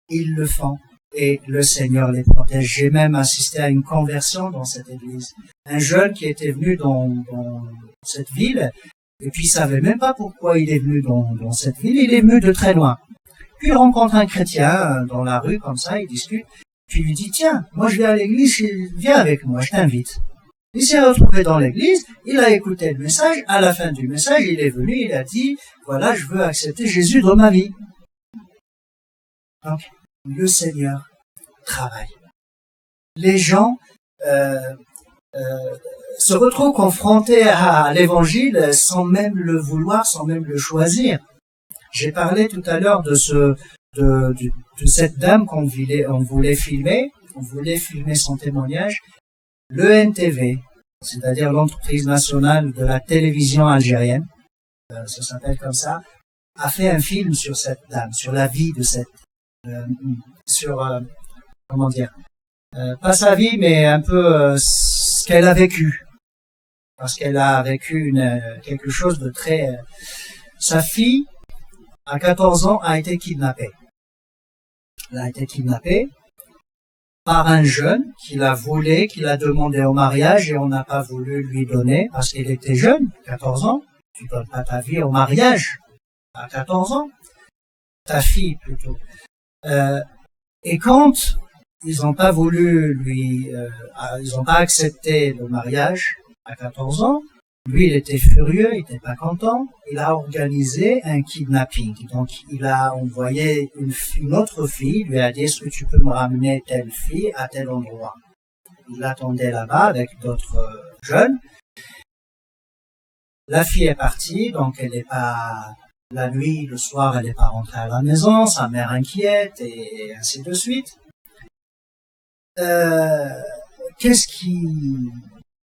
Ils le font. Et le Seigneur les protège. J'ai même assisté à une conversion dans cette église. Un jeune qui était venu dans cette ville, et puis il savait même pas pourquoi il est venu dans cette ville, il est venu de très loin. Puis il rencontre un chrétien dans la rue, comme ça, il discute, puis il lui dit, tiens, moi je vais à l'église, viens avec moi, je t'invite. Il s'est retrouvé dans l'église, il a écouté le message, à la fin du message, il est venu, il a dit, voilà, je veux accepter Jésus dans ma vie. Donc, le Seigneur travaille. Les gens se retrouvent confrontés à l'Évangile sans même le vouloir, sans même le choisir. J'ai parlé tout à l'heure de cette dame qu'on voulait filmer son témoignage. L'ENTV, c'est-à-dire l'entreprise nationale de la télévision algérienne, ça s'appelle comme ça, a fait un film sur cette dame, sur la vie de cette comment dire, pas sa vie, mais un peu ce qu'elle a vécu, parce qu'elle a vécu quelque chose de très. Sa fille, à 14 ans, a été kidnappée. Elle a été kidnappée par un jeune qui l'a demandé au mariage et on n'a pas voulu lui donner parce qu'elle était jeune, 14 ans. Tu donnes pas ta vie au mariage à 14 ans, ta fille plutôt. Et quand ils n'ont pas voulu ils n'ont pas accepté le mariage à 14 ans, Lui, il était furieux, il n'était pas content. Il a organisé un kidnapping. Donc, il a envoyé une autre fille, lui a dit, est-ce que tu peux me ramener telle fille à tel endroit? Il l'attendait là-bas avec d'autres jeunes. La fille est partie, donc elle n'est pas, la nuit, le soir, elle n'est pas rentrée à la maison, sa mère inquiète et ainsi de suite. Qu'est-ce qui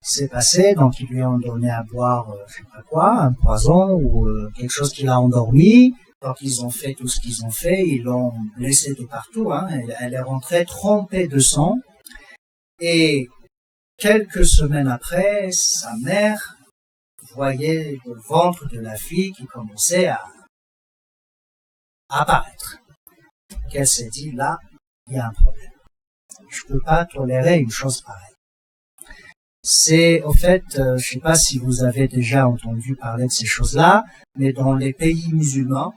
s'est passé? Donc ils lui ont donné à boire, je sais pas quoi, un poison ou quelque chose qui l'a endormi. Donc ils ont fait tout ce qu'ils ont fait, ils l'ont laissée de partout. Hein. Elle est rentrée trempée de sang. Et quelques semaines après, sa mère voyait le ventre de la fille qui commençait à apparaître. Qu'elle s'est dit, là, il y a un problème. Je peux pas tolérer une chose pareille. C'est, au fait, je sais pas si vous avez déjà entendu parler de ces choses-là, mais dans les pays musulmans,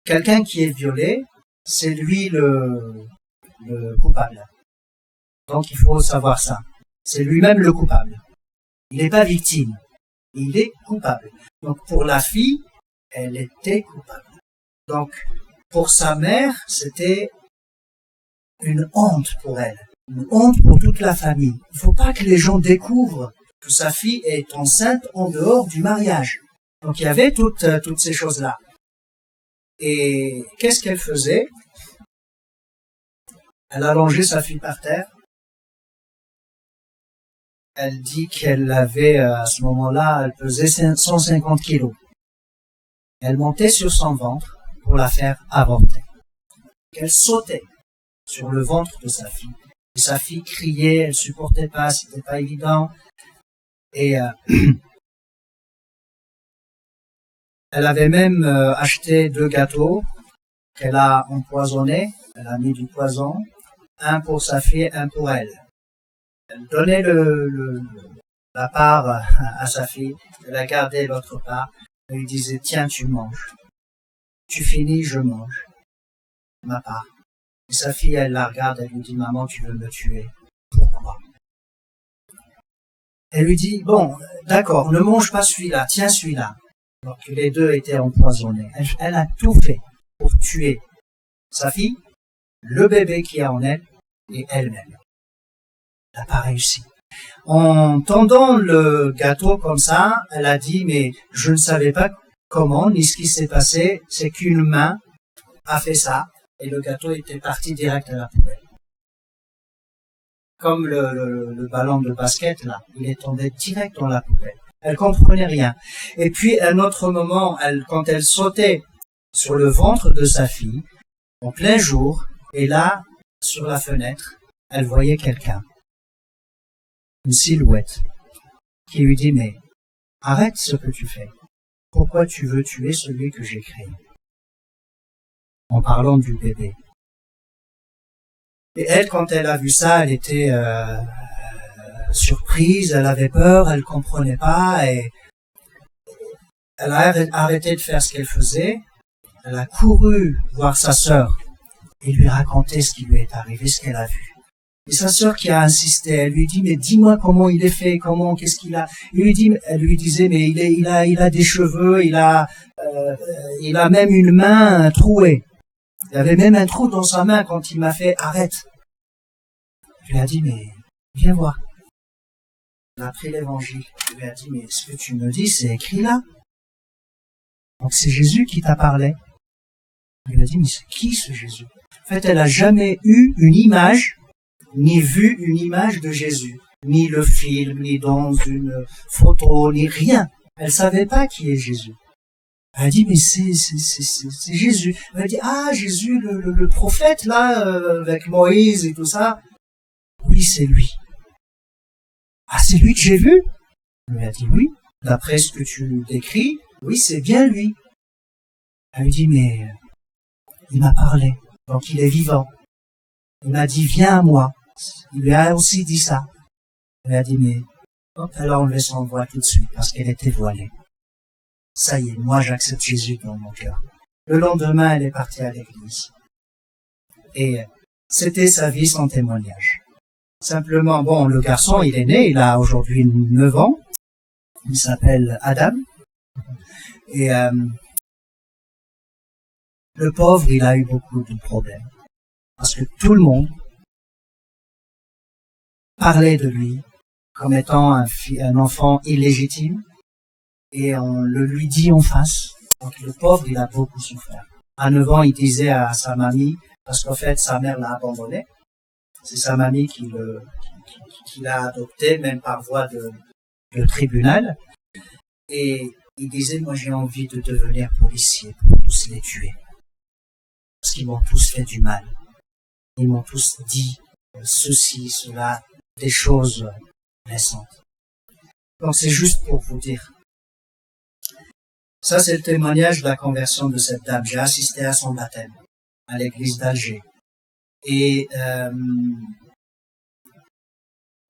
quelqu'un qui est violé, c'est lui le coupable. Donc il faut savoir ça. C'est lui-même le coupable. Il n'est pas victime. Il est coupable. Donc pour la fille, elle était coupable. Donc pour sa mère, c'était une honte pour elle. Une honte pour toute la famille. Il ne faut pas que les gens découvrent que sa fille est enceinte en dehors du mariage. Donc il y avait toutes ces choses-là. Et qu'est-ce qu'elle faisait? Elle a allongé sa fille par terre. Elle dit qu'elle avait, à ce moment-là, elle pesait 150 kilos. Elle montait sur son ventre pour la faire avorter. Elle sautait sur le ventre de sa fille. Et sa fille criait, elle supportait pas, c'était pas évident. Et elle avait même acheté 2 gâteaux qu'elle a empoisonnés. Elle a mis du poison, un pour sa fille, un pour elle. Elle donnait la part à sa fille, elle a gardé l'autre part. Elle lui disait, tiens, tu manges. Tu finis, je mange. Ma part. Et sa fille, elle la regarde, elle lui dit, maman, tu veux me tuer. Pourquoi? Elle lui dit, bon, d'accord, ne mange pas celui-là, tiens celui-là. Alors que les deux étaient empoisonnés. Elle a tout fait pour tuer sa fille, le bébé qui est en elle, et elle-même. Elle n'a pas réussi. En tendant le gâteau comme ça, elle a dit, mais je ne savais pas comment, ni ce qui s'est passé, c'est qu'une main a fait ça, et le gâteau était parti direct à la poubelle. Comme le ballon de basket, là, il est tombé direct dans la poubelle. Elle comprenait rien. Et puis, à un autre moment, quand elle sautait sur le ventre de sa fille, en plein jour, et là, sur la fenêtre, elle voyait quelqu'un. Une silhouette, qui lui dit, mais arrête ce que tu fais. Pourquoi tu veux tuer celui que j'ai créé? En parlant du bébé. Et elle, quand elle a vu ça, elle était surprise, elle avait peur, elle comprenait pas, et elle a arrêté de faire ce qu'elle faisait. Elle a couru voir sa sœur et lui raconter ce qui lui est arrivé, ce qu'elle a vu. Et sa sœur qui a insisté, elle lui dit, mais dis-moi comment il est fait, qu'est-ce qu'il a. Elle lui disait, mais il a des cheveux, il a même une main trouée. Il avait même un trou dans sa main quand il m'a fait, arrête. Je lui ai dit, mais viens voir. Elle a pris l'évangile. Je lui ai dit, mais ce que tu me dis, c'est écrit là. Donc c'est Jésus qui t'a parlé. Il a dit, mais c'est qui ce Jésus? En fait, elle a jamais eu une image, ni vu une image de Jésus, ni le film, ni dans une photo, ni rien. Elle savait pas qui est Jésus. Elle a dit, mais c'est Jésus. Elle a dit, ah, Jésus, le prophète, là, avec Moïse et tout ça. Oui, c'est lui. Ah, c'est lui que j'ai vu? Elle lui a dit, oui. D'après ce que tu décris, oui, c'est bien lui. Elle lui dit, mais il m'a parlé. Donc il est vivant. Il m'a dit, viens à moi. Il lui a aussi dit ça. Elle a dit, mais hop, elle a enlevé son voile tout de suite parce qu'elle était voilée. Ça y est, moi j'accepte Jésus dans mon cœur. Le lendemain, elle est partie à l'église. Et c'était sa vie, son témoignage. Simplement, bon, le garçon, il est né, il a aujourd'hui 9 ans. Il s'appelle Adam. Et le pauvre, il a eu beaucoup de problèmes. Parce que tout le monde parlait de lui comme étant un enfant illégitime. Et on le lui dit en face. Donc le pauvre, il a beaucoup souffert. À 9 ans, il disait à sa mamie, parce qu'en fait, sa mère l'a abandonné. C'est sa mamie qui l'a adopté, même par voie de tribunal. Et il disait, moi j'ai envie de devenir policier pour tous les tuer. Parce qu'ils m'ont tous fait du mal. Ils m'ont tous dit ceci, cela, des choses blessantes. Donc c'est juste pour vous dire. Ça, c'est le témoignage de la conversion de cette dame. J'ai assisté à son baptême à l'église d'Alger. Et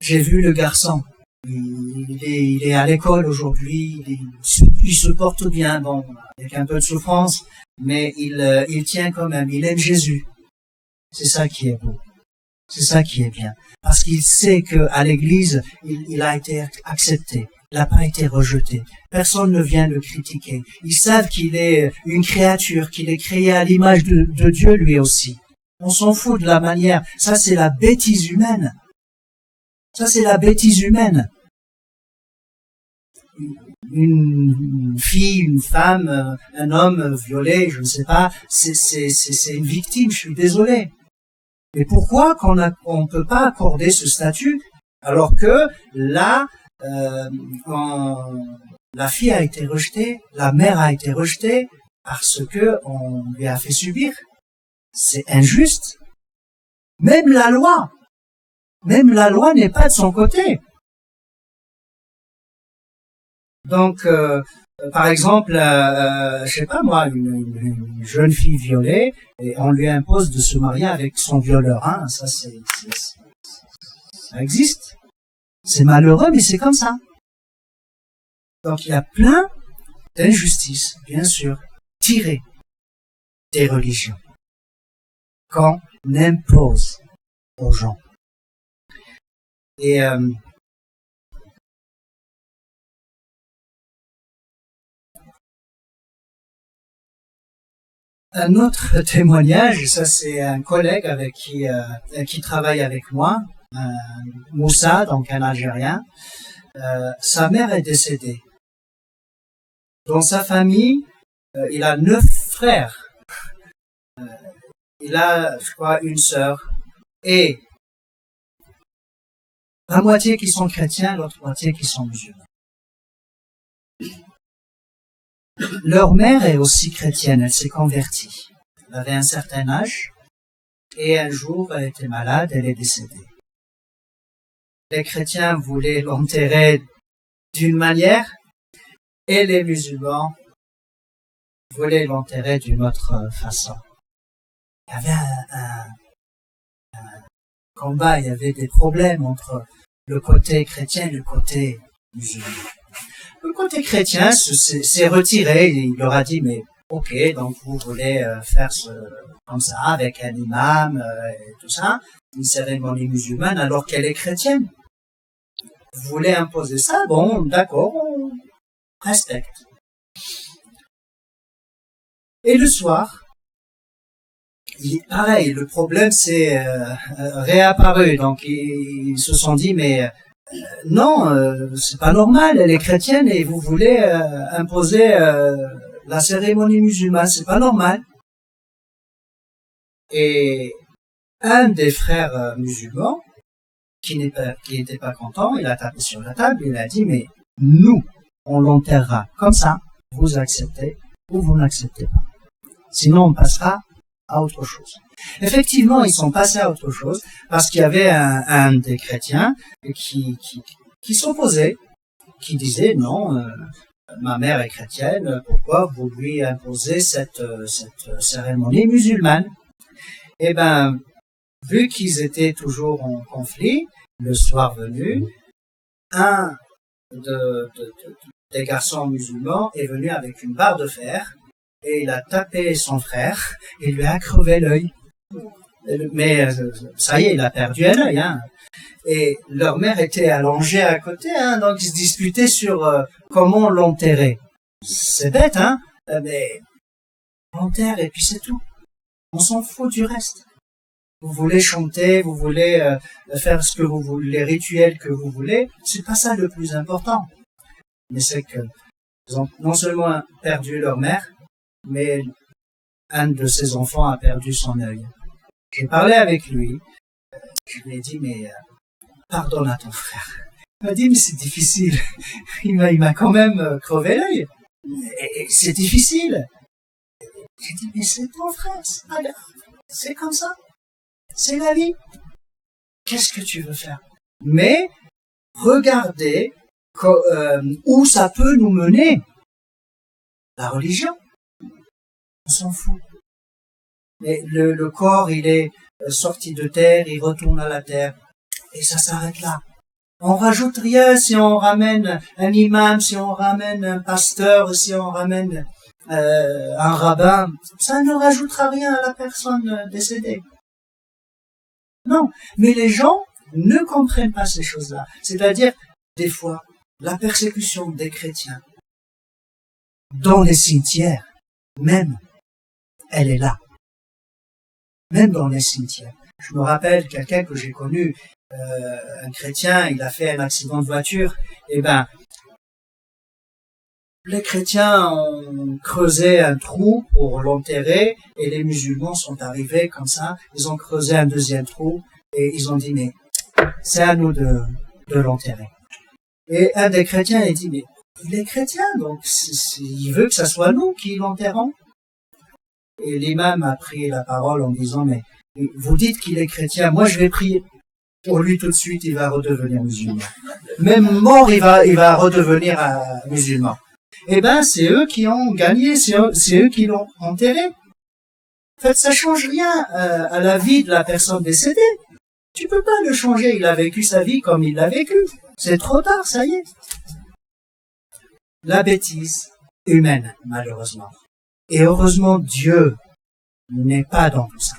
j'ai vu le garçon. Il est à l'école aujourd'hui. Il se porte bien, bon, avec un peu de souffrance, mais il tient quand même. Il aime Jésus. C'est ça qui est beau. C'est ça qui est bien. Parce qu'il sait qu'à l'église, il a été accepté. Il n'a pas été rejeté. Personne ne vient le critiquer. Ils savent qu'il est une créature, qu'il est créé à l'image de Dieu lui aussi. On s'en fout de la manière. Ça, c'est la bêtise humaine. Ça, c'est la bêtise humaine. Une fille, une femme, un homme violé, je ne sais pas, c'est une victime, je suis désolé. Mais pourquoi qu'on ne peut pas accorder ce statut alors que là, la fille a été rejetée, la mère a été rejetée parce que on lui a fait subir. C'est injuste. Même la loi n'est pas de son côté. Donc, par exemple, je sais pas moi, une jeune fille violée, et on lui impose de se marier avec son violeur. Hein, ça, ça existe. C'est malheureux, mais c'est comme ça. Donc, il y a plein d'injustices, bien sûr, tirées des religions, qu'on impose aux gens. Et un autre témoignage, ça c'est un collègue avec qui travaille avec moi, Moussa, donc un Algérien. Sa mère est décédée. Dans sa famille, il a 9 frères. Il a, je crois, une sœur. Et la moitié qui sont chrétiens, l'autre moitié qui sont musulmans. Leur mère est aussi chrétienne, elle s'est convertie. Elle avait un certain âge, et un jour, elle était malade, elle est décédée. Les chrétiens voulaient l'enterrer d'une manière, et les musulmans voulaient l'enterrer d'une autre façon. Il y avait un combat, il y avait des problèmes entre le côté chrétien et le côté musulman. Le côté chrétien s'est retiré, il leur a dit, mais ok, donc vous voulez faire comme ça, avec un imam et tout ça, une cérémonie musulmane alors qu'elle est chrétienne. Vous voulez imposer ça, bon, d'accord, on respecte. Et le soir, pareil, le problème s'est réapparu, donc ils se sont dit, mais non, c'est pas normal, elle est chrétienne et vous voulez imposer la cérémonie musulmane, c'est pas normal. Et un des frères musulmans, qui n'était pas content, il a tapé sur la table, il a dit, mais nous, on l'enterrera comme ça, vous acceptez ou vous n'acceptez pas. Sinon, on passera à autre chose. Effectivement, ils sont passés à autre chose parce qu'il y avait un des chrétiens qui s'opposait, qui disait non, ma mère est chrétienne, pourquoi vous lui imposez cette cérémonie musulmane? Eh ben, vu qu'ils étaient toujours en conflit, le soir venu, un des garçons musulmans est venu avec une barre de fer et il a tapé son frère et lui a crevé l'œil. Mais ça y est, il a perdu un œil. Hein. Et leur mère était allongée à côté, hein, donc ils se disputaient sur comment l'enterrer. C'est bête, hein, mais on l'enterre et puis c'est tout. On s'en fout du reste. Vous voulez chanter, vous voulez faire ce que vous voulez, les rituels que vous voulez, c'est pas ça le plus important. Mais c'est que ils ont non seulement perdu leur mère, mais un de ses enfants a perdu son œil. J'ai parlé avec lui, je lui ai dit, mais pardonne à ton frère. Il m'a dit, mais c'est difficile. Il m'a quand même crevé l'œil. Et c'est difficile. J'ai dit, mais c'est ton frère, c'est pas grave. C'est comme ça. C'est la vie. Qu'est-ce que tu veux faire? Mais regardez où ça peut nous mener. La religion, on s'en fout. Mais le corps, il est sorti de terre, il retourne à la terre. Et ça s'arrête là. On rajoute rien si on ramène un imam, si on ramène un pasteur, si on ramène un rabbin. Ça ne rajoutera rien à la personne décédée. Non, mais les gens ne comprennent pas ces choses-là. C'est-à-dire, des fois, la persécution des chrétiens dans les cimetières, même, elle est là. Même dans les cimetières. Je me rappelle quelqu'un que j'ai connu, un chrétien, il a fait un accident de voiture, et ben, les chrétiens ont creusé un trou pour l'enterrer, et les musulmans sont arrivés comme ça, ils ont creusé un deuxième trou, et ils ont dit, mais c'est à nous de l'enterrer. Et un des chrétiens, il dit, mais il est chrétien, donc il veut que ça soit nous qui l'enterrons. Et l'imam a pris la parole en disant, mais vous dites qu'il est chrétien, moi je vais prier pour lui tout de suite, il va redevenir musulman. Même mort, il va redevenir musulman. Eh ben, c'est eux qui ont gagné, c'est eux qui l'ont enterré. En fait, ça change rien à la vie de la personne décédée. Tu peux pas le changer, il a vécu sa vie comme il l'a vécu. C'est trop tard, ça y est. La bêtise humaine, malheureusement. Et heureusement, Dieu n'est pas dans tout ça.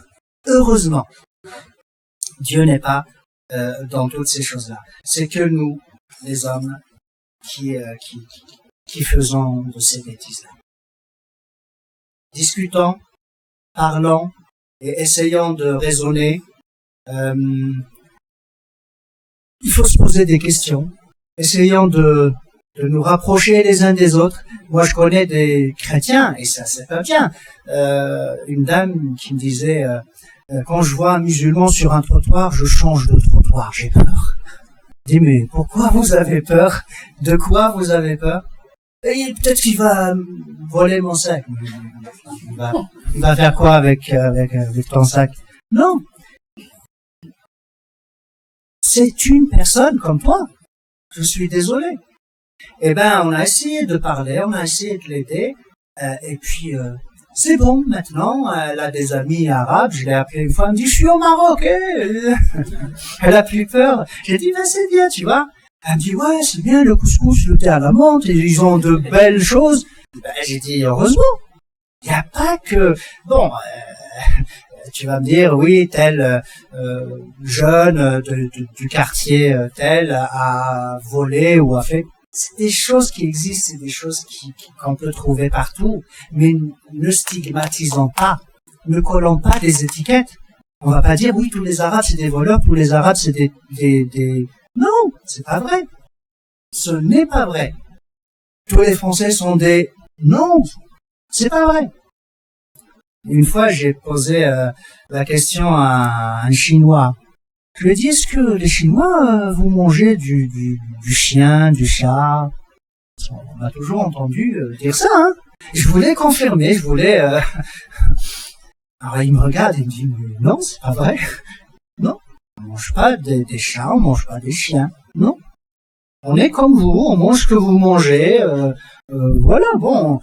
Heureusement, Dieu n'est pas dans toutes ces choses-là. C'est que nous, les hommes, qui faisons de ces bêtises-là. Discutons, parlons et essayons de raisonner. Il faut se poser des questions. Essayons de nous rapprocher les uns des autres. Moi, je connais des chrétiens, et ça, c'est pas bien. Une dame qui me disait, quand je vois un musulman sur un trottoir, je change de trottoir, j'ai peur. Je dis, mais pourquoi vous avez peur? De quoi vous avez peur? Et peut-être qu'il va voler mon sac. Il va faire quoi avec ton sac? Non. C'est une personne comme toi. Je suis désolé. Eh ben, on a essayé de parler, on a essayé de l'aider, et puis c'est bon, maintenant, elle a des amis arabes, je l'ai appelée une fois, elle me dit, je suis au Maroc, elle a plus peur. J'ai dit, ben c'est bien, tu vois. Elle me dit, ouais, c'est bien, le couscous, le thé à la menthe, ils ont de belles choses. Ben, j'ai dit, heureusement. Il n'y a pas que, bon, tu vas me dire, oui, tel jeune du quartier tel a volé ou a fait. C'est des choses qui existent, c'est des choses qu'on peut trouver partout, mais ne stigmatisons pas, ne collons pas des étiquettes. On va pas dire, oui, tous les Arabes c'est des voleurs, tous les Arabes c'est des... Non, c'est pas vrai. Ce n'est pas vrai. Tous les Français sont des... Non, c'est pas vrai. Une fois, j'ai posé la question à un Chinois. Je lui ai dit, est-ce que les Chinois, vous mangez du chien, du chat? On a toujours entendu dire ça, hein. Je voulais confirmer, je voulais... Alors il me regarde et il me dit, mais non, c'est pas vrai. Non, on mange pas des chats, on mange pas des chiens. Non. On est comme vous, on mange ce que vous mangez. Voilà, bon...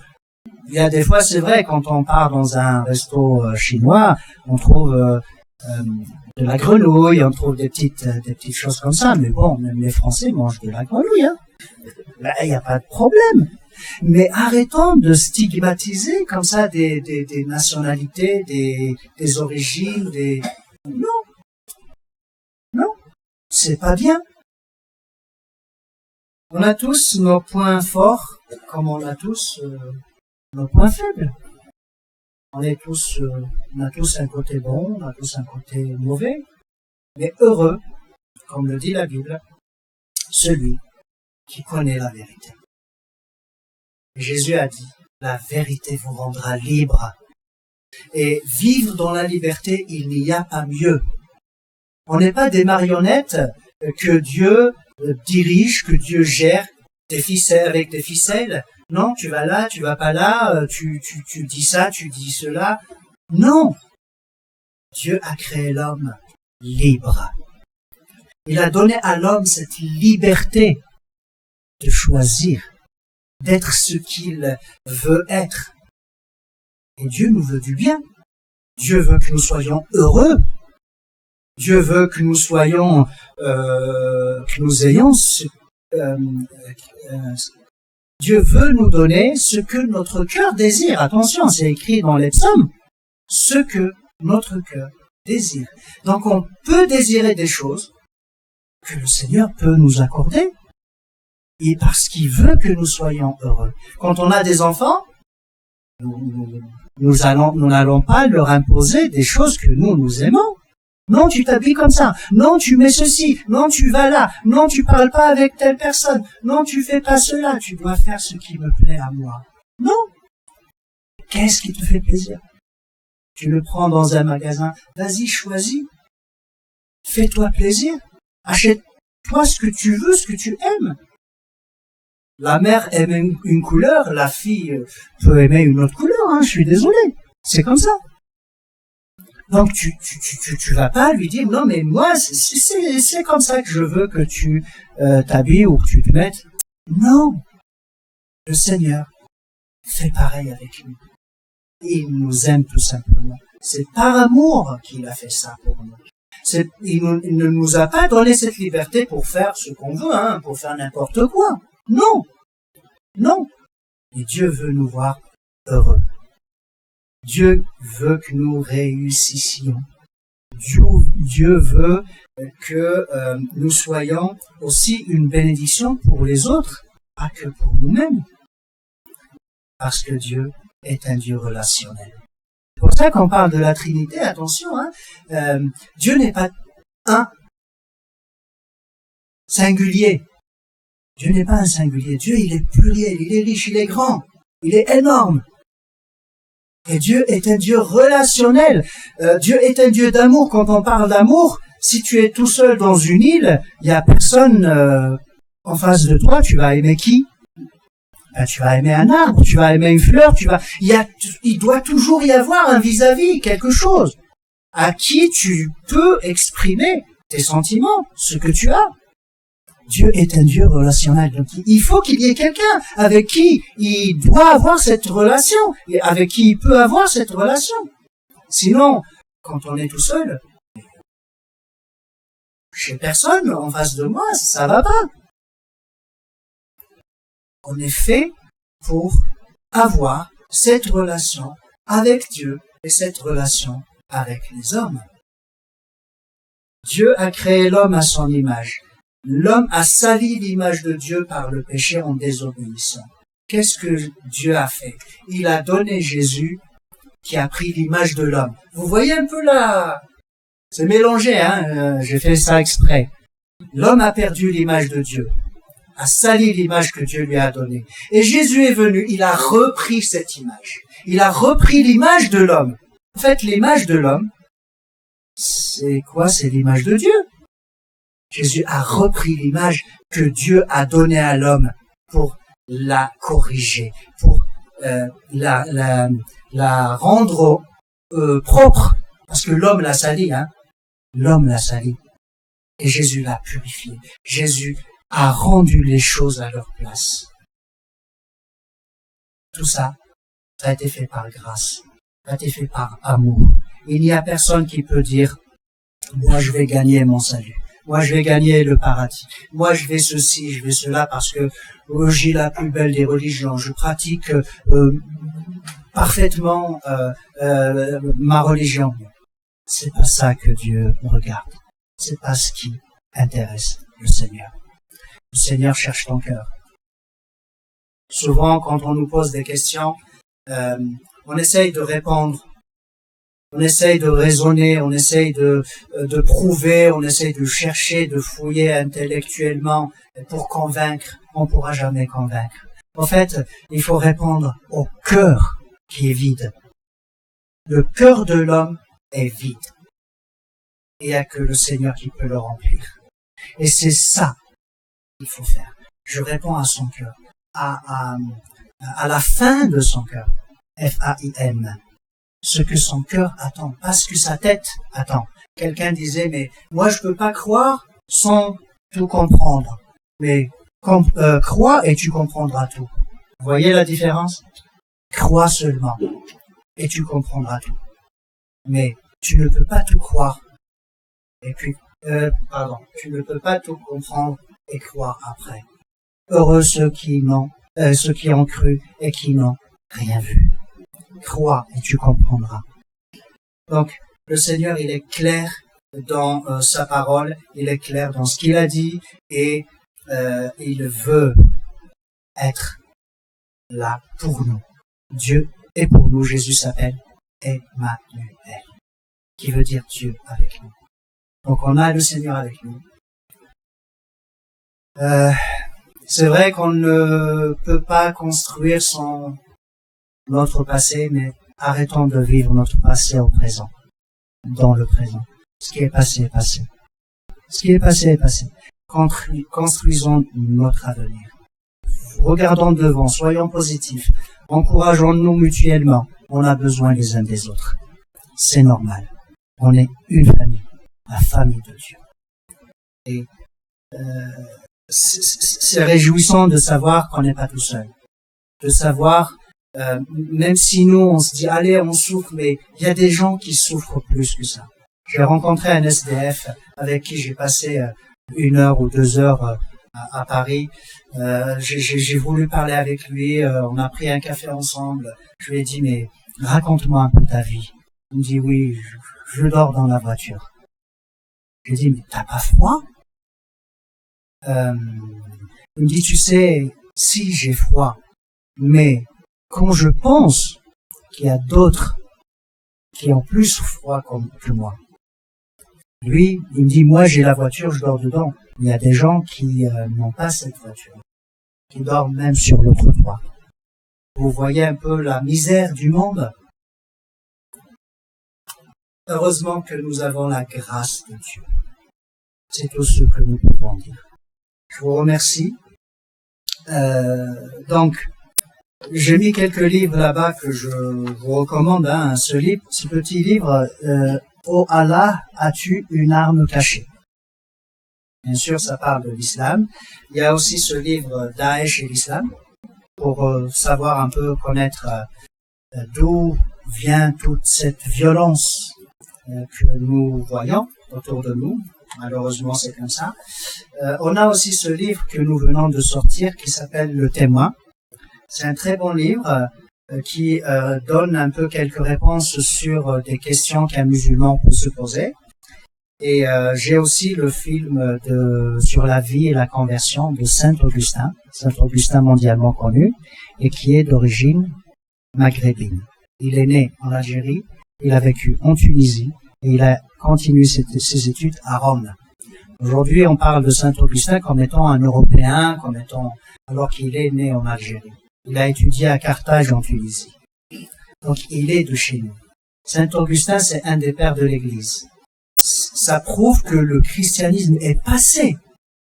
Il y a des fois, c'est vrai, quand on part dans un resto chinois, on trouve de la grenouille, on trouve des petites choses comme ça. Mais bon, même les Français mangent de la grenouille. Hein. Ben, il n'y a pas de problème. Mais arrêtons de stigmatiser comme ça des nationalités, des origines, des... Non. Non. c'est pas bien. On a tous nos points forts, comme on a tous nos points faibles. On a tous un côté bon, on a tous un côté mauvais, mais heureux, comme le dit la Bible, celui qui connaît la vérité. Jésus a dit, la vérité vous rendra libre. Et vivre dans la liberté, il n'y a pas mieux. On n'est pas des marionnettes que Dieu dirige, que Dieu gère des ficelles avec des ficelles. Non, tu vas là, tu vas pas là, tu dis ça, tu dis cela. Non. Dieu a créé l'homme libre. Il a donné à l'homme cette liberté de choisir, d'être ce qu'il veut être. Et Dieu nous veut du bien. Dieu veut que nous soyons heureux. Dieu veut que nous soyons, que nous ayons Dieu veut nous donner ce que notre cœur désire. Attention, c'est écrit dans les psaumes. Ce que notre cœur désire. Donc on peut désirer des choses que le Seigneur peut nous accorder. Et parce qu'il veut que nous soyons heureux. Quand on a des enfants, nous n'allons pas leur imposer des choses que nous aimons. Non, tu t'habilles comme ça. Non, tu mets ceci. Non, tu vas là. Non, tu parles pas avec telle personne. Non, tu fais pas cela. Tu dois faire ce qui me plaît à moi. Non. Qu'est-ce qui te fait plaisir? Tu le prends dans un magasin. Vas-y, choisis. Fais-toi plaisir. Achète-toi ce que tu veux, ce que tu aimes. La mère aime une couleur, la fille peut aimer une autre couleur, hein, je suis désolé. C'est comme ça. Donc tu vas pas lui dire non mais moi c'est comme ça que je veux que tu t'habilles ou que tu te mettes. Non. Le Seigneur fait pareil avec nous. Il nous aime tout simplement. C'est par amour qu'il a fait ça pour nous. Il ne nous a pas donné cette liberté pour faire ce qu'on veut, hein, pour faire n'importe quoi. Non. Non. Et Dieu veut nous voir heureux. Dieu veut que nous réussissions. Dieu veut que nous soyons aussi une bénédiction pour les autres, pas que pour nous-mêmes. Parce que Dieu est un Dieu relationnel. C'est pour ça qu'on parle de la Trinité, attention, hein, Dieu n'est pas un singulier. Dieu n'est pas un singulier. Dieu, il est pluriel, il est riche, il est grand, il est énorme. Et Dieu est un Dieu relationnel. Dieu est un Dieu d'amour. Quand on parle d'amour, si tu es tout seul dans une île, il n'y a personne en face de toi, tu vas aimer qui? Ben, tu vas aimer un arbre, tu vas aimer une fleur, il doit toujours y avoir un vis-à-vis, quelque chose à qui tu peux exprimer tes sentiments, ce que tu as. Dieu est un Dieu relationnel. Donc, il faut qu'il y ait quelqu'un avec qui il doit avoir cette relation, et avec qui il peut avoir cette relation. Sinon, quand on est tout seul, chez personne en face de moi, ça va pas. On est fait pour avoir cette relation avec Dieu et cette relation avec les hommes. Dieu a créé l'homme à son image. L'homme a sali l'image de Dieu par le péché en désobéissant. Qu'est-ce que Dieu a fait? Il a donné Jésus qui a pris l'image de l'homme. Vous voyez un peu là? C'est mélangé, hein? J'ai fait ça exprès. L'homme a perdu l'image de Dieu, a sali l'image que Dieu lui a donnée. Et Jésus est venu, il a repris cette image. Il a repris l'image de l'homme. En fait, l'image de l'homme, c'est quoi? C'est l'image de Dieu. Jésus a repris l'image que Dieu a donnée à l'homme pour la corriger, pour la rendre propre. Parce que l'homme l'a sali, hein. L'homme l'a sali. Et Jésus l'a purifié. Jésus a rendu les choses à leur place. Tout ça, ça a été fait par grâce. Ça a été fait par amour. Il n'y a personne qui peut dire, moi je vais gagner mon salut. Moi, je vais gagner le paradis. Moi, je vais ceci, je vais cela parce que j'ai la plus belle des religions. Je pratique parfaitement ma religion. C'est pas ça que Dieu regarde. C'est pas ce qui intéresse le Seigneur. Le Seigneur cherche ton cœur. Souvent, quand on nous pose des questions, on essaye de répondre, on essaye de raisonner, on essaye de prouver, on essaye de chercher, de fouiller intellectuellement pour convaincre. On ne pourra jamais convaincre. En fait, il faut répondre au cœur qui est vide. Le cœur de l'homme est vide. Et il n'y a que le Seigneur qui peut le remplir. Et c'est ça qu'il faut faire. Je réponds à son cœur, à la fin de son cœur, F-A-I-M, ce que son cœur attend, pas ce que sa tête attend. Quelqu'un disait, mais moi je peux pas croire sans tout comprendre. Mais crois et tu comprendras tout. Vous voyez la différence? Crois seulement et tu comprendras tout. Mais tu ne peux pas tout croire. Et puis, tu ne peux pas tout comprendre et croire après. Heureux ceux qui ont cru et qui n'ont rien vu. Crois et tu comprendras. Donc, le Seigneur, il est clair dans sa parole, il est clair dans ce qu'il a dit et il veut être là pour nous. Dieu est pour nous. Jésus s'appelle Emmanuel, qui veut dire Dieu avec nous. Donc on a le Seigneur avec nous. C'est vrai qu'on ne peut pas construire notre passé, mais arrêtons de vivre notre passé au présent, dans le présent. Ce qui est passé est passé. Ce qui est passé est passé. Construisons notre avenir. Regardons devant, soyons positifs, encourageons-nous mutuellement. On a besoin les uns des autres. C'est normal. On est une famille, la famille de Dieu. Et c'est réjouissant de savoir qu'on n'est pas tout seul. De savoir, même si nous, on se dit, allez, on souffre, mais il y a des gens qui souffrent plus que ça. J'ai rencontré un SDF avec qui j'ai passé 1 heure ou 2 heures à Paris. J'ai voulu parler avec lui, on a pris un café ensemble. Je lui ai dit, mais raconte-moi un peu ta vie. Il me dit, oui, je dors dans la voiture. J'ai dit, mais t'as pas froid? Il me dit, tu sais, si j'ai froid, mais quand je pense qu'il y a d'autres qui ont plus froid que moi, lui, il me dit, moi j'ai la voiture, je dors dedans. Il y a des gens qui n'ont pas cette voiture, qui dorment même sur le trottoir. Vous voyez un peu la misère du monde? Heureusement que nous avons la grâce de Dieu. C'est tout ce que nous pouvons dire. Je vous remercie. Donc, j'ai mis quelques livres là-bas que je vous recommande. Ce petit livre, Oh Allah, as-tu une arme cachée? Bien sûr, ça parle de l'islam. Il y a aussi ce livre Daesh et l'islam, pour savoir un peu connaître d'où vient toute cette violence que nous voyons autour de nous. Malheureusement, c'est comme ça. On a aussi ce livre que nous venons de sortir qui s'appelle Le Témoin. C'est un très bon livre qui donne un peu quelques réponses sur des questions qu'un musulman peut se poser. Et j'ai aussi le film sur la vie et la conversion de Saint Augustin mondialement connu, et qui est d'origine maghrébine. Il est né en Algérie, il a vécu en Tunisie, et il a continué ses études à Rome. Aujourd'hui, on parle de Saint Augustin comme étant un Européen, alors qu'il est né en Algérie. Il a étudié à Carthage en Tunisie. Donc, il est de chez nous. Saint Augustin, c'est un des pères de l'Église. Ça prouve que le christianisme est passé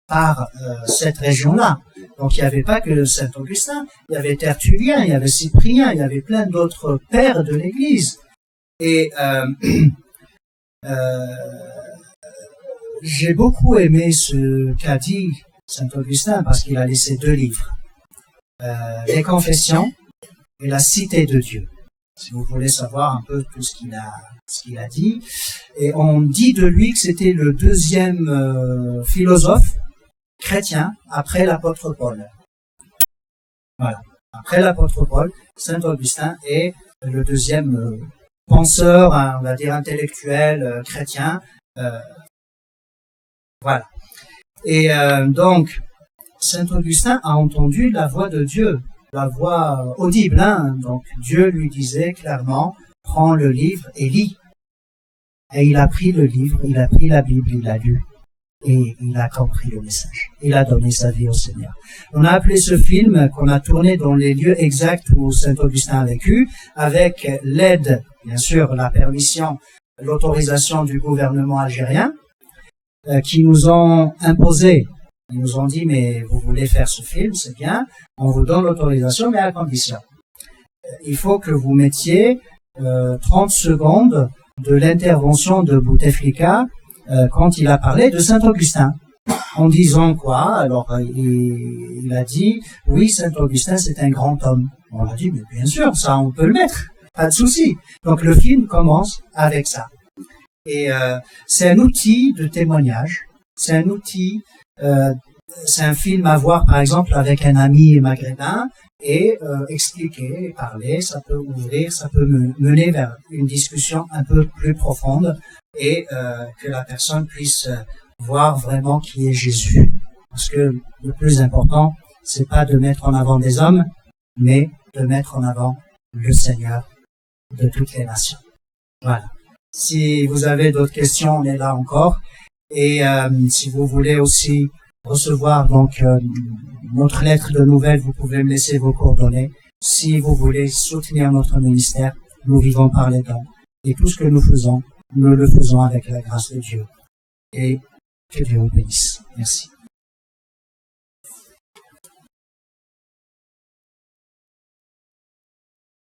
par cette région-là. Donc, il n'y avait pas que Saint Augustin, il y avait Tertullien, il y avait Cyprien, il y avait plein d'autres pères de l'Église. Et j'ai beaucoup aimé ce qu'a dit Saint Augustin parce qu'il a laissé 2 livres. Les Confessions et La Cité de Dieu. Si vous voulez savoir un peu tout ce qu'il a dit. Et on dit de lui que c'était le 2e philosophe chrétien après l'apôtre Paul. Voilà. Après l'apôtre Paul, Saint Augustin est le 2e penseur, on va dire intellectuel, chrétien. Voilà. Et donc, Saint Augustin a entendu la voix de Dieu, la voix audible. Hein. Donc, Dieu lui disait clairement, prends le livre et lis. Et il a pris le livre, il a pris la Bible, il l'a lu. Et il a compris le message. Il a donné sa vie au Seigneur. On a appelé ce film, qu'on a tourné dans les lieux exacts où Saint Augustin a vécu, avec l'aide, bien sûr, la permission, l'autorisation du gouvernement algérien, qui nous ont imposé. Ils nous ont dit, mais vous voulez faire ce film, c'est bien, on vous donne l'autorisation, mais à condition. Il faut que vous mettiez 30 secondes de l'intervention de Bouteflika quand il a parlé de Saint-Augustin. En disant quoi? Alors, il a dit, oui, Saint-Augustin, c'est un grand homme. On a dit, mais bien sûr, ça, on peut le mettre. Pas de souci. Donc, le film commence avec ça. Et c'est un outil de témoignage. C'est un outil, c'est un film à voir, par exemple, avec un ami maghrébin et expliquer, parler, ça peut ouvrir, ça peut mener vers une discussion un peu plus profonde et que la personne puisse voir vraiment qui est Jésus. Parce que le plus important, c'est pas de mettre en avant des hommes, mais de mettre en avant le Seigneur de toutes les nations. Voilà. Si vous avez d'autres questions, on est là encore. Et si vous voulez aussi recevoir donc notre lettre de nouvelles, vous pouvez me laisser vos coordonnées. Si vous voulez soutenir notre ministère, nous vivons par les dons. Et tout ce que nous faisons, nous le faisons avec la grâce de Dieu. Et que Dieu vous bénisse. Merci.